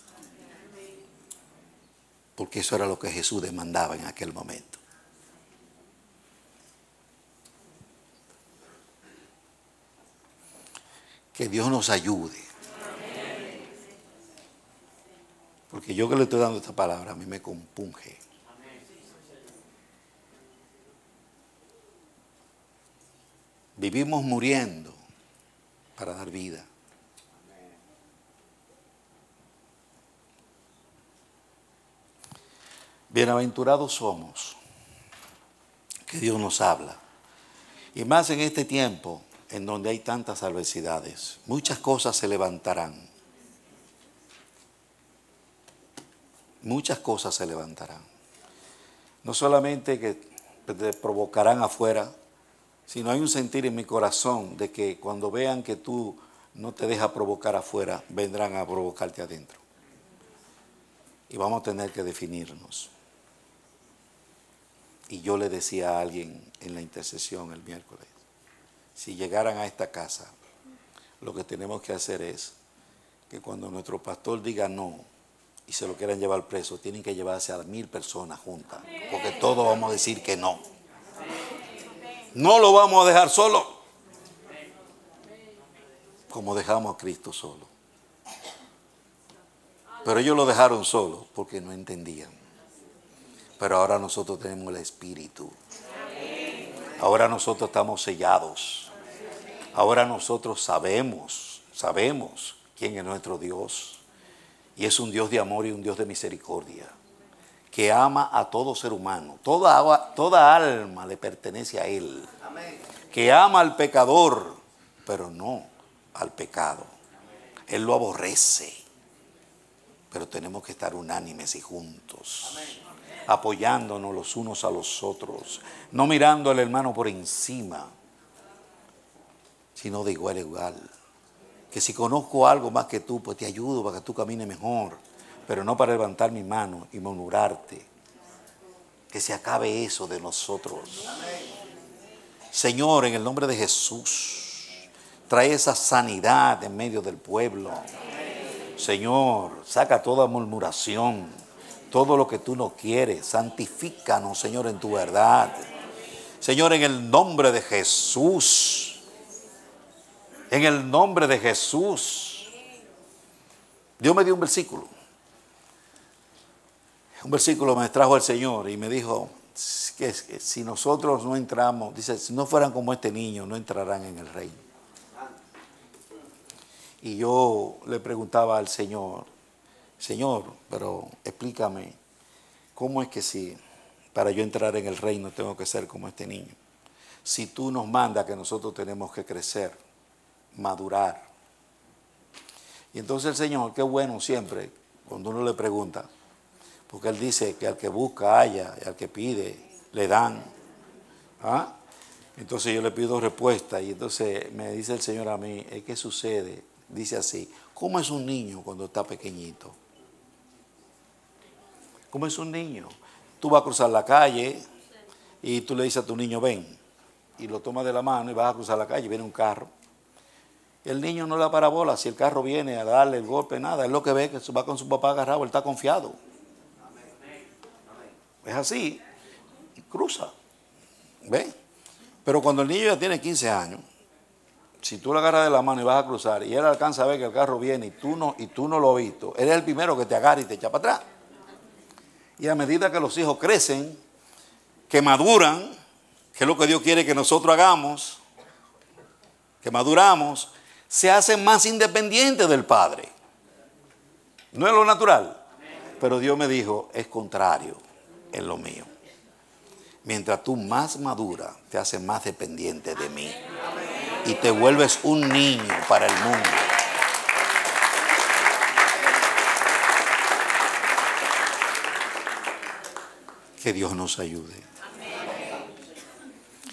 Porque eso era lo que Jesús demandaba en aquel momento. Que Dios nos ayude. Porque yo que le estoy dando esta palabra, a mí me compunge. Vivimos muriendo para dar vida. Bienaventurados somos que Dios nos habla. Y más en este tiempo en donde hay tantas adversidades. Muchas cosas se levantarán. Muchas cosas se levantarán. No solamente que te provocarán afuera, sino hay un sentir en mi corazón de que cuando vean que tú no te dejas provocar afuera, vendrán a provocarte adentro. Y vamos a tener que definirnos. Y yo le decía a alguien en la intercesión el miércoles, si llegaran a esta casa, lo que tenemos que hacer es que cuando nuestro pastor diga no y se lo quieran llevar preso, tienen que llevarse a 1000 personas juntas, porque todos vamos a decir que no. No lo vamos a dejar solo, como dejamos a Cristo solo. Pero ellos lo dejaron solo porque no entendían. Pero ahora nosotros tenemos el Espíritu. Ahora nosotros estamos sellados. Ahora nosotros sabemos quién es nuestro Dios. Y es un Dios de amor y un Dios de misericordia, que ama a todo ser humano. Toda alma le pertenece a Él. Que ama al pecador, pero no al pecado. Él lo aborrece. Pero tenemos que estar unánimes y juntos. Apoyándonos los unos a los otros. No mirando al hermano por encima, sino de igual a igual. Que si conozco algo más que tú, pues te ayudo para que tú camines mejor. Pero no para levantar mi mano y murmurarte. Que se acabe eso de nosotros. Señor, en el nombre de Jesús, trae esa sanidad en medio del pueblo. Señor, saca toda murmuración, todo lo que tú no quieres. Santifícanos, Señor, en tu verdad. Señor, en el nombre de Jesús. En el nombre de Jesús. Dios me dio un versículo. Un versículo me trajo el Señor y me dijo que si nosotros no entramos, dice, si no fueran como este niño, no entrarán en el reino. Y yo le preguntaba al Señor, Señor, pero explícame, ¿cómo es que si para yo entrar en el reino tengo que ser como este niño? Si tú nos mandas que nosotros tenemos que crecer, madurar. Y entonces el Señor, qué bueno siempre, cuando uno le pregunta, porque Él dice que al que busca halla, y al que pide le dan. ¿Ah? Entonces yo le pido respuesta y entonces me dice el Señor a mí, ¿qué sucede? Dice así, ¿cómo es un niño cuando está pequeñito? ¿Cómo es un niño? Tú vas a cruzar la calle y tú le dices a tu niño, ven, y lo tomas de la mano y vas a cruzar la calle y viene un carro. Y el niño no le da parabola, si el carro viene a darle el golpe, nada, él lo que ve es que va con su papá agarrado, él está confiado. Es así, y cruza, ¿ves? Pero cuando el niño ya tiene 15 años, si tú le agarras de la mano y vas a cruzar y él alcanza a ver que el carro viene y tú no lo has visto, él es el primero que te agarra y te echa para atrás. Y a medida que los hijos crecen, que maduran, que es lo que Dios quiere que nosotros hagamos, que maduramos, se hacen más independientes del Padre. No es lo natural. Pero Dios me dijo, es contrario en lo mío. Mientras tú más maduras, te haces más dependiente de mí. Y te vuelves un niño para el mundo. Que Dios nos ayude.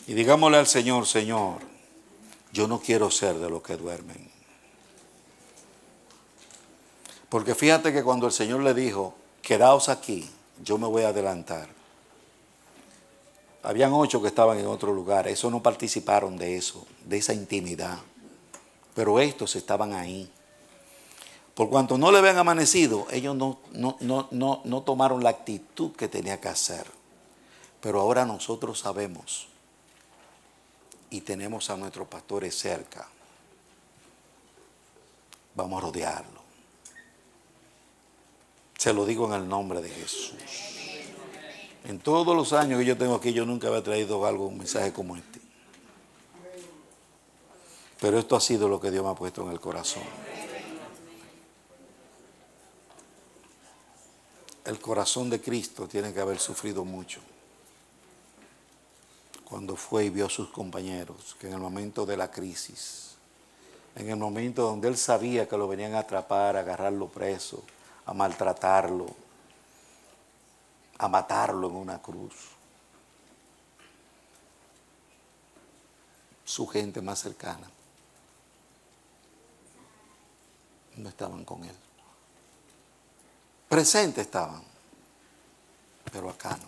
Y digámosle al Señor, Señor, yo no quiero ser de los que duermen. Porque fíjate que cuando el Señor le dijo, quedaos aquí, yo me voy a adelantar. Habían 8 que estaban en otro lugar, esos no participaron de eso, de esa intimidad. Pero estos estaban ahí. Por cuanto no le habían amanecido, ellos no tomaron la actitud que tenía que hacer. Pero ahora nosotros sabemos y tenemos a nuestros pastores cerca. Vamos a rodearlo. Se lo digo en el nombre de Jesús. En todos los años que yo tengo aquí, yo nunca había traído un mensaje como este. Pero esto ha sido lo que Dios me ha puesto en el corazón. El corazón de Cristo tiene que haber sufrido mucho cuando fue y vio a sus compañeros que en el momento de la crisis, en el momento donde él sabía que lo venían a atrapar, a agarrarlo preso, a maltratarlo, a matarlo en una cruz, su gente más cercana no estaban con él. Presentes estaban, pero acá no.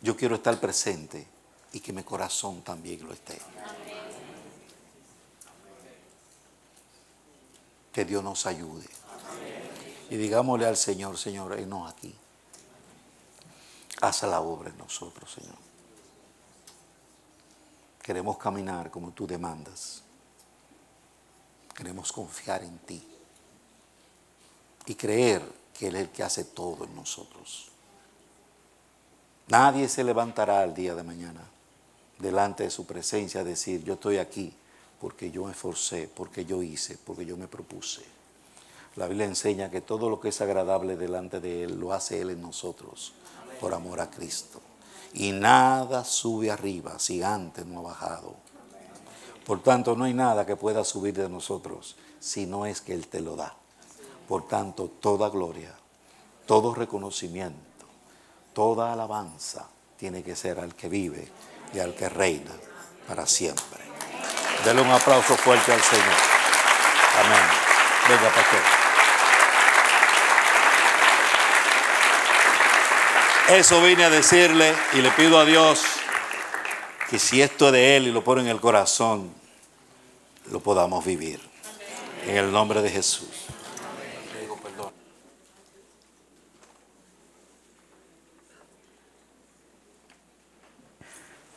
Yo quiero estar presente y que mi corazón también lo esté. Que Dios nos ayude. Y digámosle al Señor, Señor, no aquí. Haz la obra en nosotros, Señor. Queremos caminar como tú demandas. Queremos confiar en ti. Y creer que Él es el que hace todo en nosotros. Nadie se levantará el día de mañana delante de su presencia a decir, yo estoy aquí porque yo me esforcé, porque yo hice, porque yo me propuse. La Biblia enseña que todo lo que es agradable delante de Él, lo hace Él en nosotros, por amor a Cristo. Y nada sube arriba si antes no ha bajado. Por tanto, no hay nada que pueda subir de nosotros si no es que Él te lo da. Por tanto, toda gloria, todo reconocimiento, toda alabanza tiene que ser al que vive y al que reina para siempre. Dele un aplauso fuerte al Señor. Amén. Venga, pastor. Eso vine a decirle y le pido a Dios que si esto es de Él y lo pone en el corazón, lo podamos vivir. En el nombre de Jesús. Le digo perdón.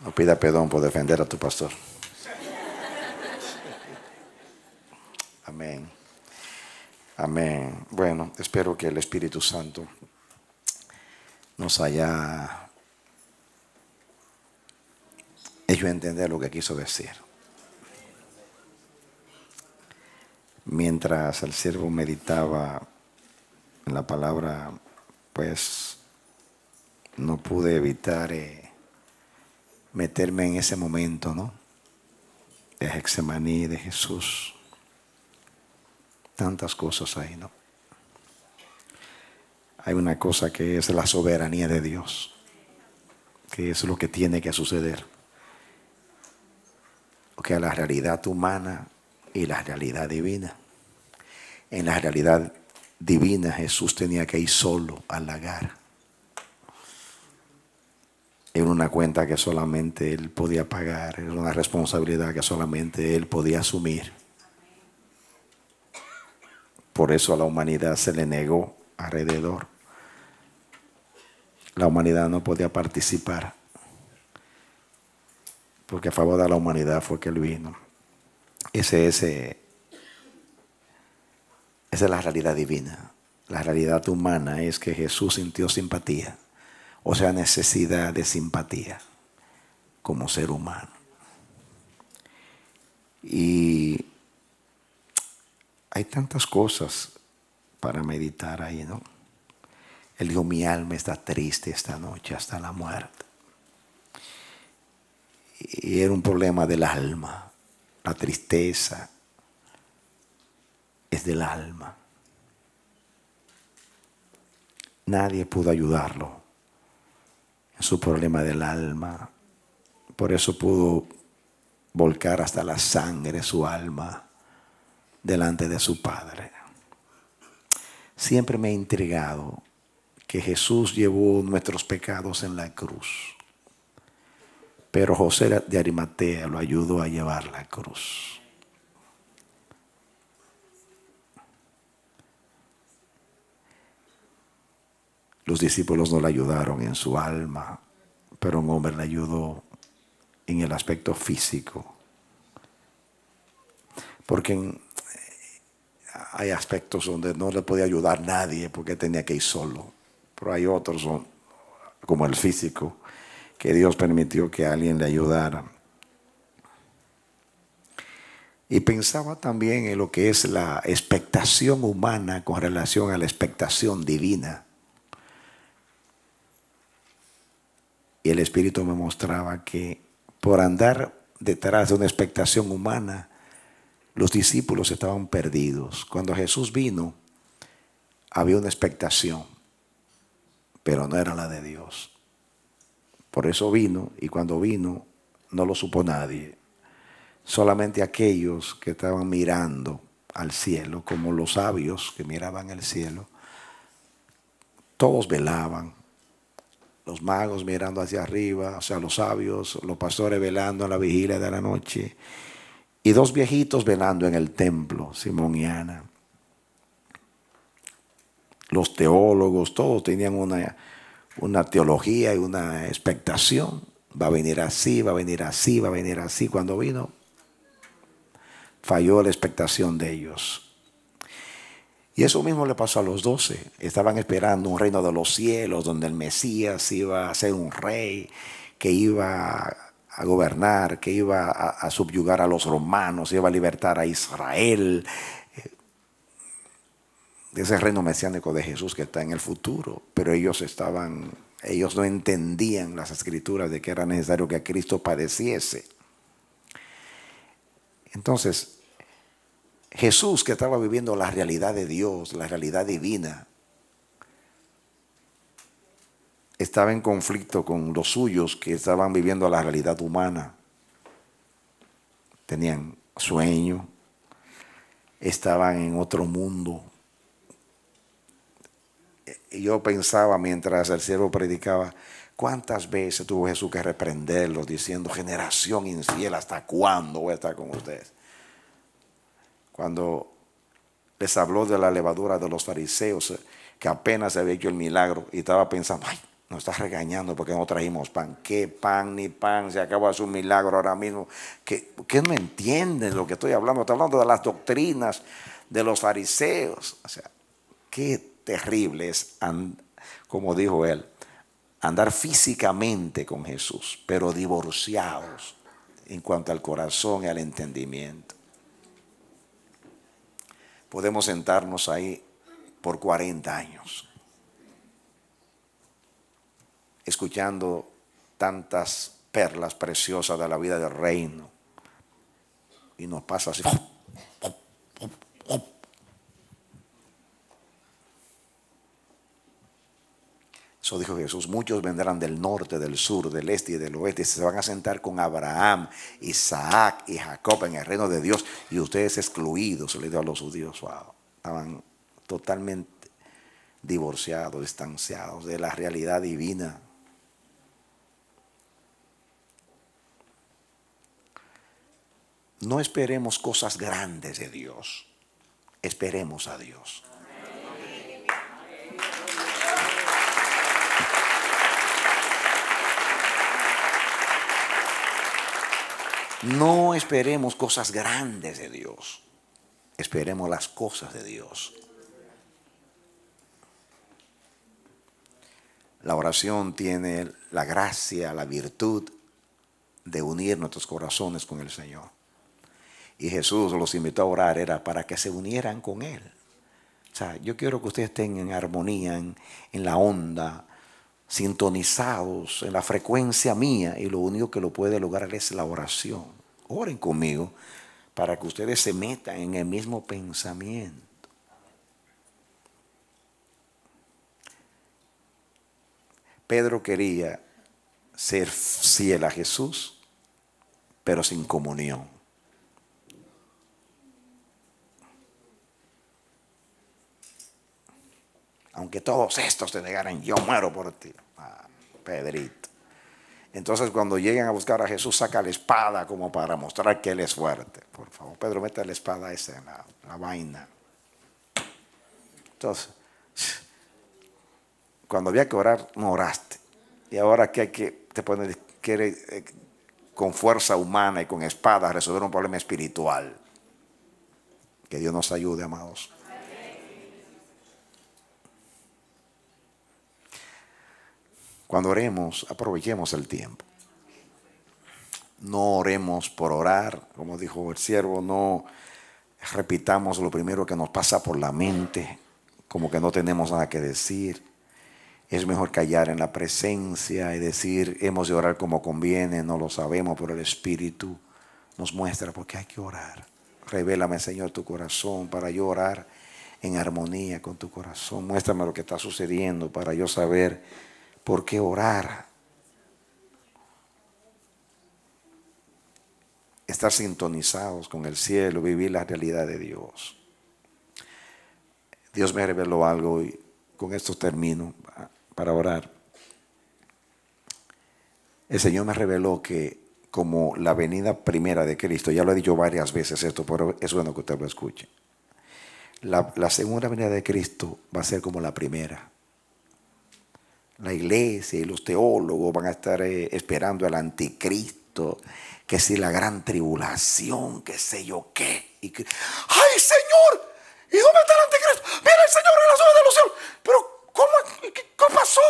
No pida perdón por defender a tu pastor. Amén. Amén. Bueno, espero que el Espíritu Santo nos haya hecho entender lo que quiso decir. mientras el siervo meditaba en la palabra, pues no pude evitar meterme en ese momento, ¿no? De Getsemaní, de Jesús. Tantas cosas ahí, ¿no? Hay una cosa que es la soberanía de Dios, que es lo que tiene que suceder. Que la realidad humana y la realidad divina. En la realidad divina Jesús tenía que ir solo al lagar. Era una cuenta que solamente Él podía pagar, era una responsabilidad que solamente Él podía asumir. Por eso a la humanidad se le negó alrededor. La humanidad no podía participar, porque a favor de la humanidad fue que Él vino. Esa es la realidad divina. La realidad humana es que Jesús sintió simpatía, o sea, necesidad de simpatía como ser humano. Y hay tantas cosas para meditar ahí, ¿no? Él dijo, mi alma está triste esta noche hasta la muerte. Y era un problema del alma. La tristeza es del alma. Nadie pudo ayudarlo en su problema del alma. Por eso pudo volcar hasta la sangre su alma delante de su Padre. Siempre me ha intrigado que Jesús llevó nuestros pecados en la cruz, pero José de Arimatea lo ayudó a llevar la cruz. Los discípulos no le ayudaron en su alma, pero un hombre le ayudó en el aspecto físico. Porque hay aspectos donde no le podía ayudar nadie porque tenía que ir solo. Pero hay otros, como el físico, que Dios permitió que alguien le ayudara. Y pensaba también en lo que es la expectación humana con relación a la expectación divina. Y el Espíritu me mostraba que por andar detrás de una expectación humana, los discípulos estaban perdidos. Cuando Jesús vino, había una expectación, pero no era la de Dios. Por eso vino, y cuando vino, no lo supo nadie. Solamente aquellos que estaban mirando al cielo, como los sabios que miraban al cielo, todos velaban. Los magos mirando hacia arriba, o sea, los sabios, los pastores velando en la vigilia de la noche, y dos viejitos velando en el templo, Simón y Ana. Los teólogos, todos tenían una teología y una expectación. Va a venir así, va a venir así, va a venir así. Cuando vino, falló la expectación de ellos. Y eso mismo le pasó a los 12. Estaban esperando un reino de los cielos donde el Mesías iba a ser un rey, que iba a gobernar, que iba a subyugar a los romanos, iba a libertar a Israel. De ese reino mesiánico de Jesús que está en el futuro. Pero ellos no entendían las escrituras de que era necesario que Cristo padeciese. Entonces, Jesús, que estaba viviendo la realidad de Dios, la realidad divina, estaba en conflicto con los suyos que estaban viviendo la realidad humana. Tenían sueño, estaban en otro mundo. Y yo pensaba mientras el siervo predicaba, ¿cuántas veces tuvo Jesús que reprenderlos diciendo, generación infiel, ¿hasta cuándo voy a estar con ustedes? Cuando les habló de la levadura de los fariseos, que apenas se había hecho el milagro, y estaba pensando, ay, nos está regañando porque no trajimos pan. ¿Qué pan ni pan? Se acaba de hacer un milagro ahora mismo. ¿Qué no entienden lo que estoy hablando? Estoy hablando de las doctrinas de los fariseos. O sea, qué terrible es, como dijo él, andar físicamente con Jesús, pero divorciados en cuanto al corazón y al entendimiento. podemos sentarnos ahí por 40 años, escuchando tantas perlas preciosas de la vida del reino, y nos pasa así. Eso dijo Jesús: muchos vendrán del norte, del sur, del este y del oeste, y se van a sentar con Abraham, Isaac y Jacob en el reino de Dios, y ustedes excluidos. Le dio a los judíos. Wow. Estaban totalmente divorciados, distanciados de la realidad divina. No esperemos cosas grandes de Dios, esperemos a Dios. No esperemos cosas grandes de Dios, esperemos las cosas de Dios. La oración tiene la gracia, la virtud de unir nuestros corazones con el Señor. Y Jesús los invitó a orar, era para que se unieran con Él. O sea, yo quiero que ustedes estén en armonía, en la onda, sintonizados en la frecuencia mía, y lo único que lo puede lograr es la oración. Oren conmigo para que ustedes se metan en el mismo pensamiento. Pedro quería ser fiel a Jesús, pero sin comunión. Aunque todos estos te negaran, yo muero por ti. Pedrito. Entonces, cuando lleguen a buscar a Jesús, saca la espada como para mostrar que Él es fuerte. Por favor, Pedro, mete la espada esa en la vaina. Entonces, cuando había que orar, no oraste. Y ahora que hay que te pones, quiere con fuerza humana y con espada resolver un problema espiritual. Que Dios nos ayude, amados. Cuando oremos, aprovechemos el tiempo. No oremos por orar, como dijo el siervo, no repitamos lo primero que nos pasa por la mente, como que no tenemos nada que decir. Es mejor callar en la presencia y decir, hemos de orar como conviene, no lo sabemos, pero el Espíritu nos muestra por qué hay que orar. Revélame, Señor, tu corazón para yo orar en armonía con tu corazón. Muéstrame lo que está sucediendo para yo saber por qué orar. Estar sintonizados con el cielo, vivir la realidad de Dios. Dios me reveló algo y con esto termino para orar. El Señor me reveló que como la venida primera de Cristo, ya lo he dicho varias veces esto, pero es bueno que usted lo escuche. La segunda venida de Cristo va a ser como la primera. La iglesia y los teólogos van a estar esperando al anticristo, que si la gran tribulación, que sé yo qué. ¡Ay, Señor! ¿Y dónde está el anticristo? Mira, el Señor en las nubes de los cielos. Pero, ¿qué pasó?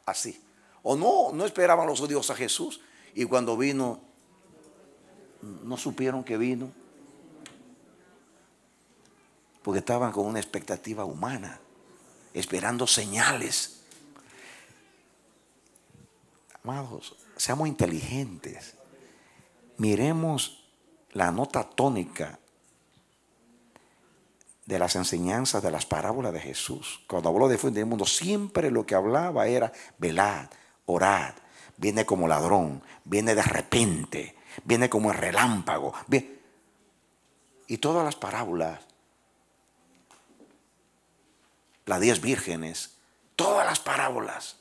Así. O no esperaban los judíos a Jesús, y cuando vino, no supieron que vino, porque estaban con una expectativa humana, esperando señales. Amados, seamos inteligentes. Miremos la nota tónica de las enseñanzas de las parábolas de Jesús. Cuando habló de fin del mundo, siempre lo que hablaba era velad, orad. Viene como ladrón, viene de repente, viene como el relámpago. Y todas las parábolas, las 10 vírgenes, todas las parábolas,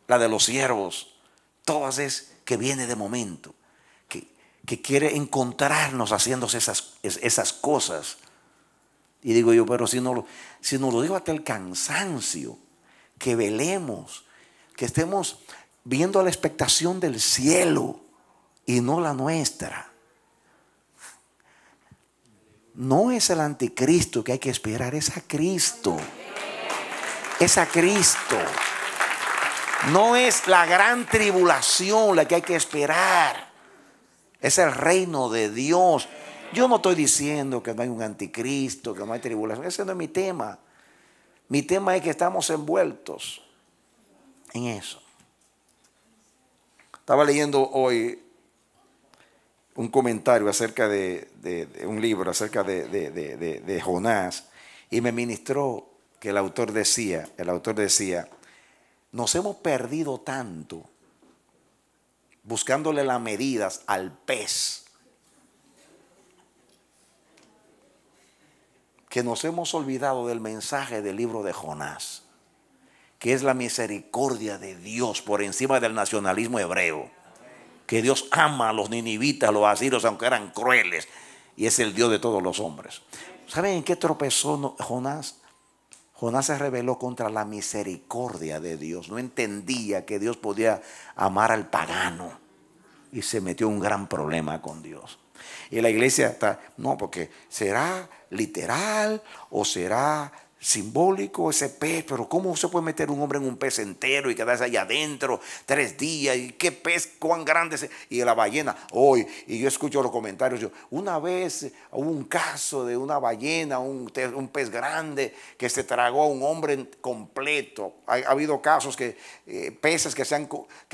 la de los siervos, todas es que viene de momento, que quiere encontrarnos haciéndose esas cosas. Y digo yo, pero si nos lo digo hasta el cansancio, que velemos, que estemos viendo la expectación del cielo y no la nuestra. No es el anticristo que hay que esperar, es a Cristo. Es a Cristo. No es la gran tribulación la que hay que esperar. Es el reino de Dios. Yo no estoy diciendo que no hay un anticristo, que no hay tribulación. Ese no es mi tema. Mi tema es que estamos envueltos en eso. Estaba leyendo hoy un comentario acerca de un libro, acerca de Jonás, y me ministró que el autor decía, nos hemos perdido tanto buscándole las medidas al pez, que nos hemos olvidado del mensaje del libro de Jonás, que es la misericordia de Dios por encima del nacionalismo hebreo. Que Dios ama a los ninivitas, a los asirios, aunque eran crueles, y es el Dios de todos los hombres. ¿Saben en qué tropezó Jonás? Jonás se rebeló contra la misericordia de Dios. No entendía que Dios podía amar al pagano y se metió en un gran problema con Dios. Y la iglesia está, no, porque será literal o será simbólico ese pez, pero ¿cómo se puede meter un hombre en un pez entero y quedarse allá adentro 3 días? ¿Y qué pez, cuán grande es? Y la ballena, hoy, y yo escucho los comentarios, una vez hubo un caso de una ballena, un pez grande que se tragó a un hombre completo. Ha habido casos que peces que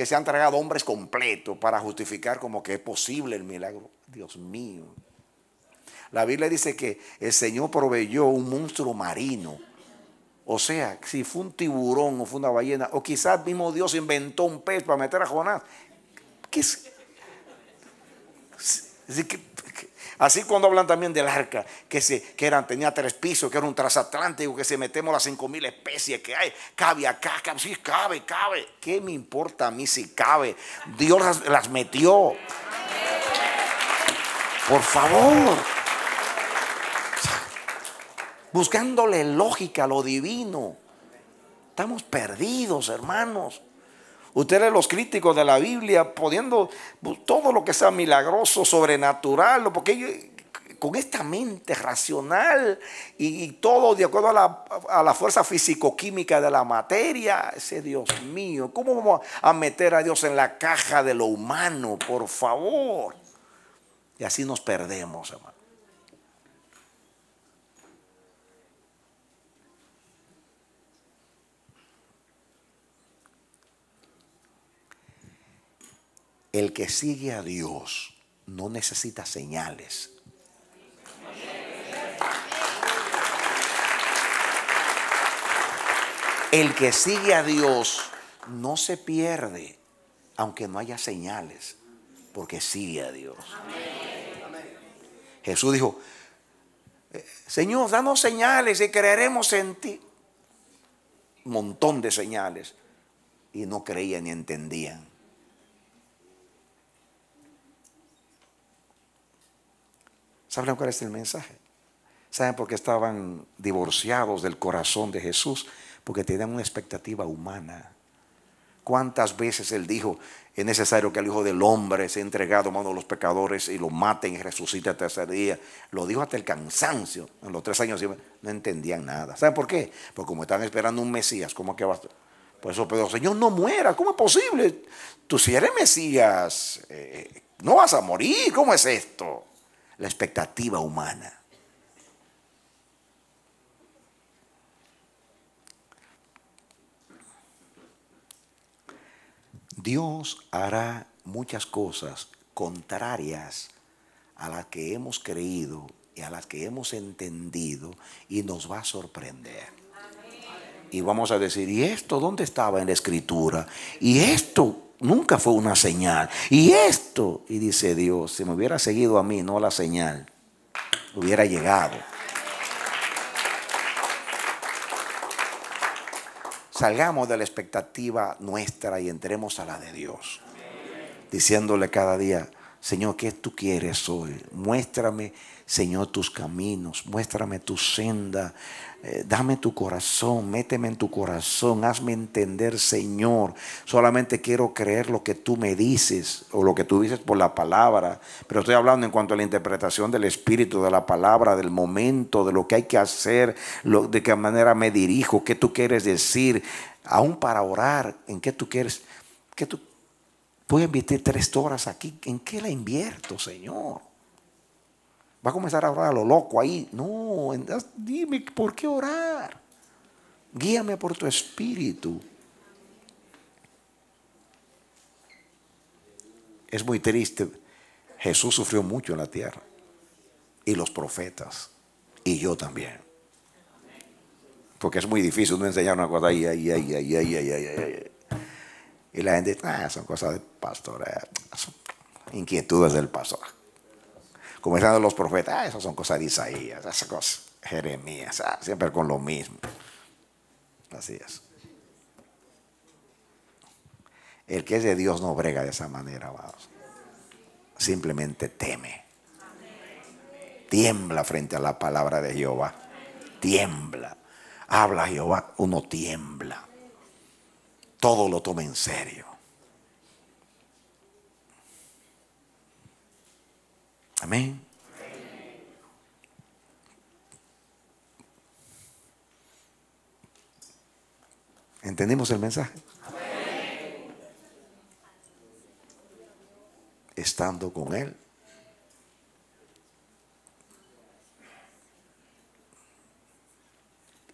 se han tragado hombres completos para justificar como que es posible el milagro. Dios mío. La Biblia dice que el Señor proveyó un monstruo marino. O sea, si fue un tiburón o fue una ballena, o quizás mismo Dios inventó un pez para meter a Jonás. Así cuando hablan también del arca, tenía 3 pisos, que era un transatlántico, que se metemos las 5,000 especies que hay, cabe acá, sí, cabe. ¿Qué me importa a mí si cabe? Dios las metió. Por favor. Buscándole lógica a lo divino. Estamos perdidos, hermanos. Ustedes, los críticos de la Biblia, poniendo todo lo que sea milagroso, sobrenatural, porque ellos, con esta mente racional y todo de acuerdo a la fuerza físico-química de la materia, ese Dios mío, ¿cómo vamos a meter a Dios en la caja de lo humano? Por favor. Y así nos perdemos, hermano. El que sigue a Dios no necesita señales. El que sigue a Dios no se pierde, aunque no haya señales, porque sigue a Dios. Jesús dijo, Señor, danos señales y creeremos en ti. Un montón de señales. Y no creían ni entendían. ¿Saben cuál es el mensaje? ¿Saben por qué estaban divorciados del corazón de Jesús? Porque tenían una expectativa humana. ¿Cuántas veces Él dijo, es necesario que el Hijo del Hombre sea entregado a manos de los pecadores y lo maten y resucite al tercer día? Lo dijo hasta el cansancio. En los 3 años no entendían nada. ¿Saben por qué? Porque como estaban esperando un Mesías, ¿cómo que va a estar? Por eso Pedro, Señor, no muera. ¿Cómo es posible? Tú si eres Mesías, no vas a morir. ¿Cómo es esto? La expectativa humana. Dios hará muchas cosas contrarias a las que hemos creído y a las que hemos entendido, y nos va a sorprender. Y vamos a decir, ¿y esto dónde estaba en la Escritura? Y esto nunca fue una señal. Y esto, y dice Dios, si me hubiera seguido a mí, no la señal, hubiera llegado. Salgamos de la expectativa nuestra y entremos a la de Dios. Diciéndole cada día, Señor, ¿qué tú quieres hoy? Muéstrame, Señor, tus caminos, muéstrame tu senda, dame tu corazón, méteme en tu corazón, hazme entender, Señor. Solamente quiero creer lo que tú me dices o lo que tú dices por la palabra, pero estoy hablando en cuanto a la interpretación del Espíritu, de la palabra, del momento, de lo que hay que hacer, de qué manera me dirijo, qué tú quieres decir, aún para orar, en qué tú quieres, qué tú voy a invertir 3 horas aquí. ¿En qué la invierto, Señor? Va a comenzar a orar a lo loco ahí. No, dime, ¿por qué orar? Guíame por tu espíritu. Es muy triste. Jesús sufrió mucho en la tierra. Y los profetas. Y yo también. Porque es muy difícil uno enseñar una cosa ahí. Y la gente, son cosas del pastor. Son inquietudes del pastor. Comenzando los profetas, esas son cosas de Isaías, esas cosas, Jeremías, siempre con lo mismo. Así es. El que es de Dios no brega de esa manera, vamos. Simplemente teme. Tiembla frente a la palabra de Jehová. Tiembla. Habla Jehová, uno tiembla. Todo lo toma en serio. Amén. ¿Entendimos el mensaje? Amén. Estando con Él.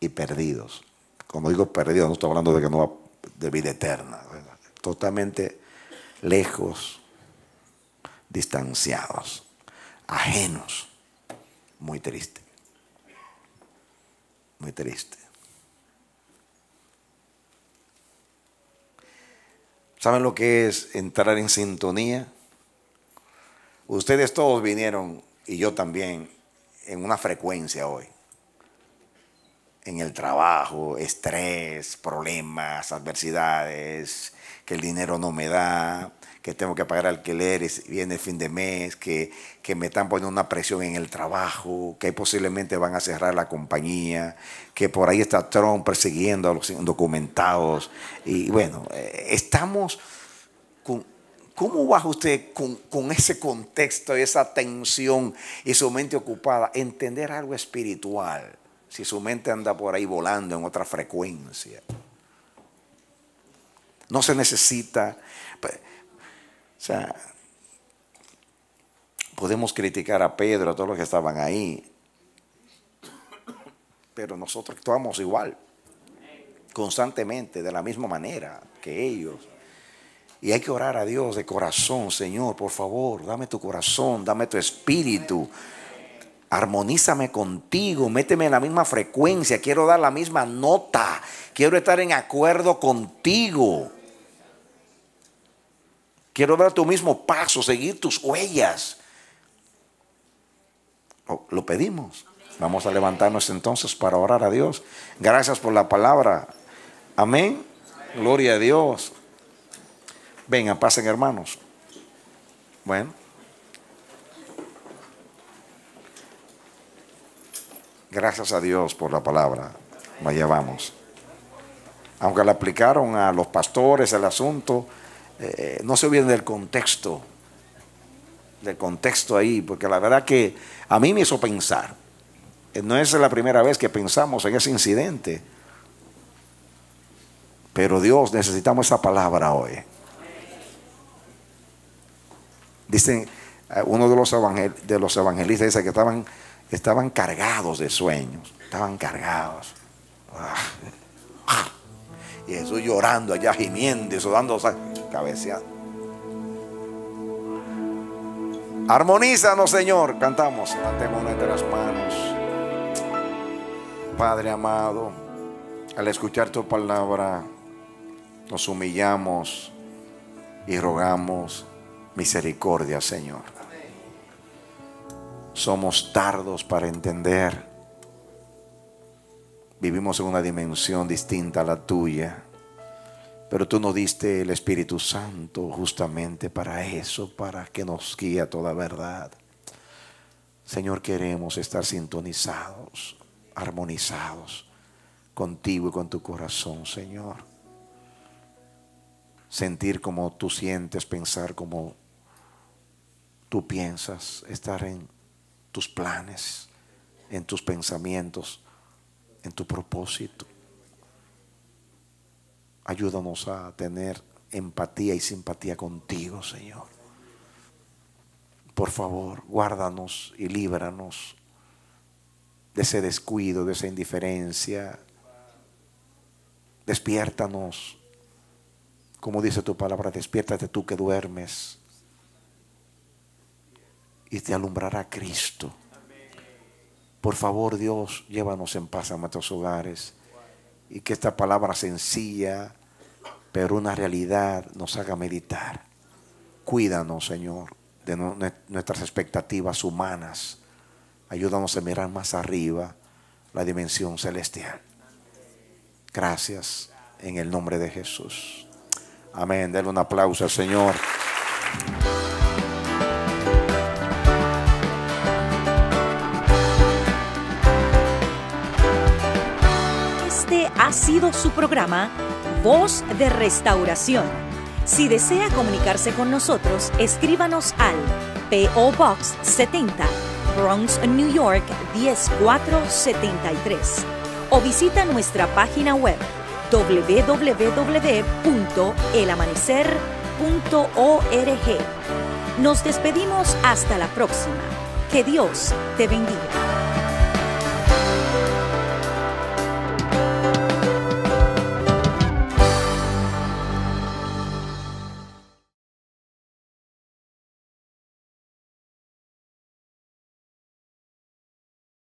Y perdidos. Cuando digo perdidos, no estoy hablando de que no va de vida eterna. Totalmente lejos, distanciados, ajenos. Muy triste. Muy triste. ¿Saben lo que es entrar en sintonía? Ustedes todos vinieron, y yo también, en una frecuencia hoy. En el trabajo, estrés, problemas, adversidades, que el dinero no me da, que tengo que pagar alquileres, viene el fin de mes, que me están poniendo una presión en el trabajo, que posiblemente van a cerrar la compañía, que por ahí está Trump persiguiendo a los indocumentados. Y bueno, estamos con... ¿Cómo baja usted con ese contexto, esa tensión y su mente ocupada, entender algo espiritual? Si su mente anda por ahí volando en otra frecuencia. No se necesita. O sea, podemos criticar a Pedro, a todos los que estaban ahí. Pero nosotros actuamos igual. Constantemente, de la misma manera que ellos. Y hay que orar a Dios de corazón. Señor, por favor, dame tu corazón, dame tu espíritu. Armonízame contigo, méteme en la misma frecuencia, quiero dar la misma nota, quiero estar en acuerdo contigo. Quiero dar tu mismo paso, seguir tus huellas. Lo pedimos. Vamos a levantarnos entonces para orar a Dios. Gracias por la palabra. Amén. Gloria a Dios. Vengan, pasen hermanos. Bueno. Gracias a Dios por la palabra. Vaya, vamos. Aunque le aplicaron a los pastores el asunto, no se olviden del contexto. Del contexto ahí, porque la verdad que a mí me hizo pensar. No es la primera vez que pensamos en ese incidente. Pero Dios, necesitamos esa palabra hoy. Dicen, uno de los evangelistas dice que estaban cargados de sueños. Estaban cargados. Y Jesús llorando allá, gimiendo y sudando, cabeceando. Armonízanos, Señor. Cantamos, levantemos nuestras manos. Padre amado, al escuchar tu palabra, nos humillamos y rogamos misericordia, Señor. Somos tardos para entender. Vivimos en una dimensión distinta a la tuya. Pero tú nos diste el Espíritu Santo justamente para eso, para que nos guíe a toda verdad. Señor, queremos estar sintonizados, armonizados contigo y con tu corazón, Señor. Sentir como tú sientes, pensar como tú piensas, estar en tus planes, en tus pensamientos, en tu propósito. Ayúdanos a tener empatía y simpatía contigo, Señor. Por Por favor, guárdanos y líbranos de ese descuido, de esa indiferencia. Despiértanos. Como dice tu palabra, despiértate tú que duermes y te alumbrará Cristo. Por favor, Dios, llévanos en paz a nuestros hogares y que esta palabra sencilla, pero una realidad, nos haga meditar. Cuídanos, Señor, de nuestras expectativas humanas. Ayúdanos a mirar más arriba la dimensión celestial. Gracias en el nombre de Jesús. Amén. Denle un aplauso al Señor. Este ha sido su programa Voz de Restauración. Si desea comunicarse con nosotros, escríbanos al P.O. Box 70, Bronx, New York 10473 o visita nuestra página web www.elamanecer.org. Nos despedimos hasta la próxima. Que Dios te bendiga.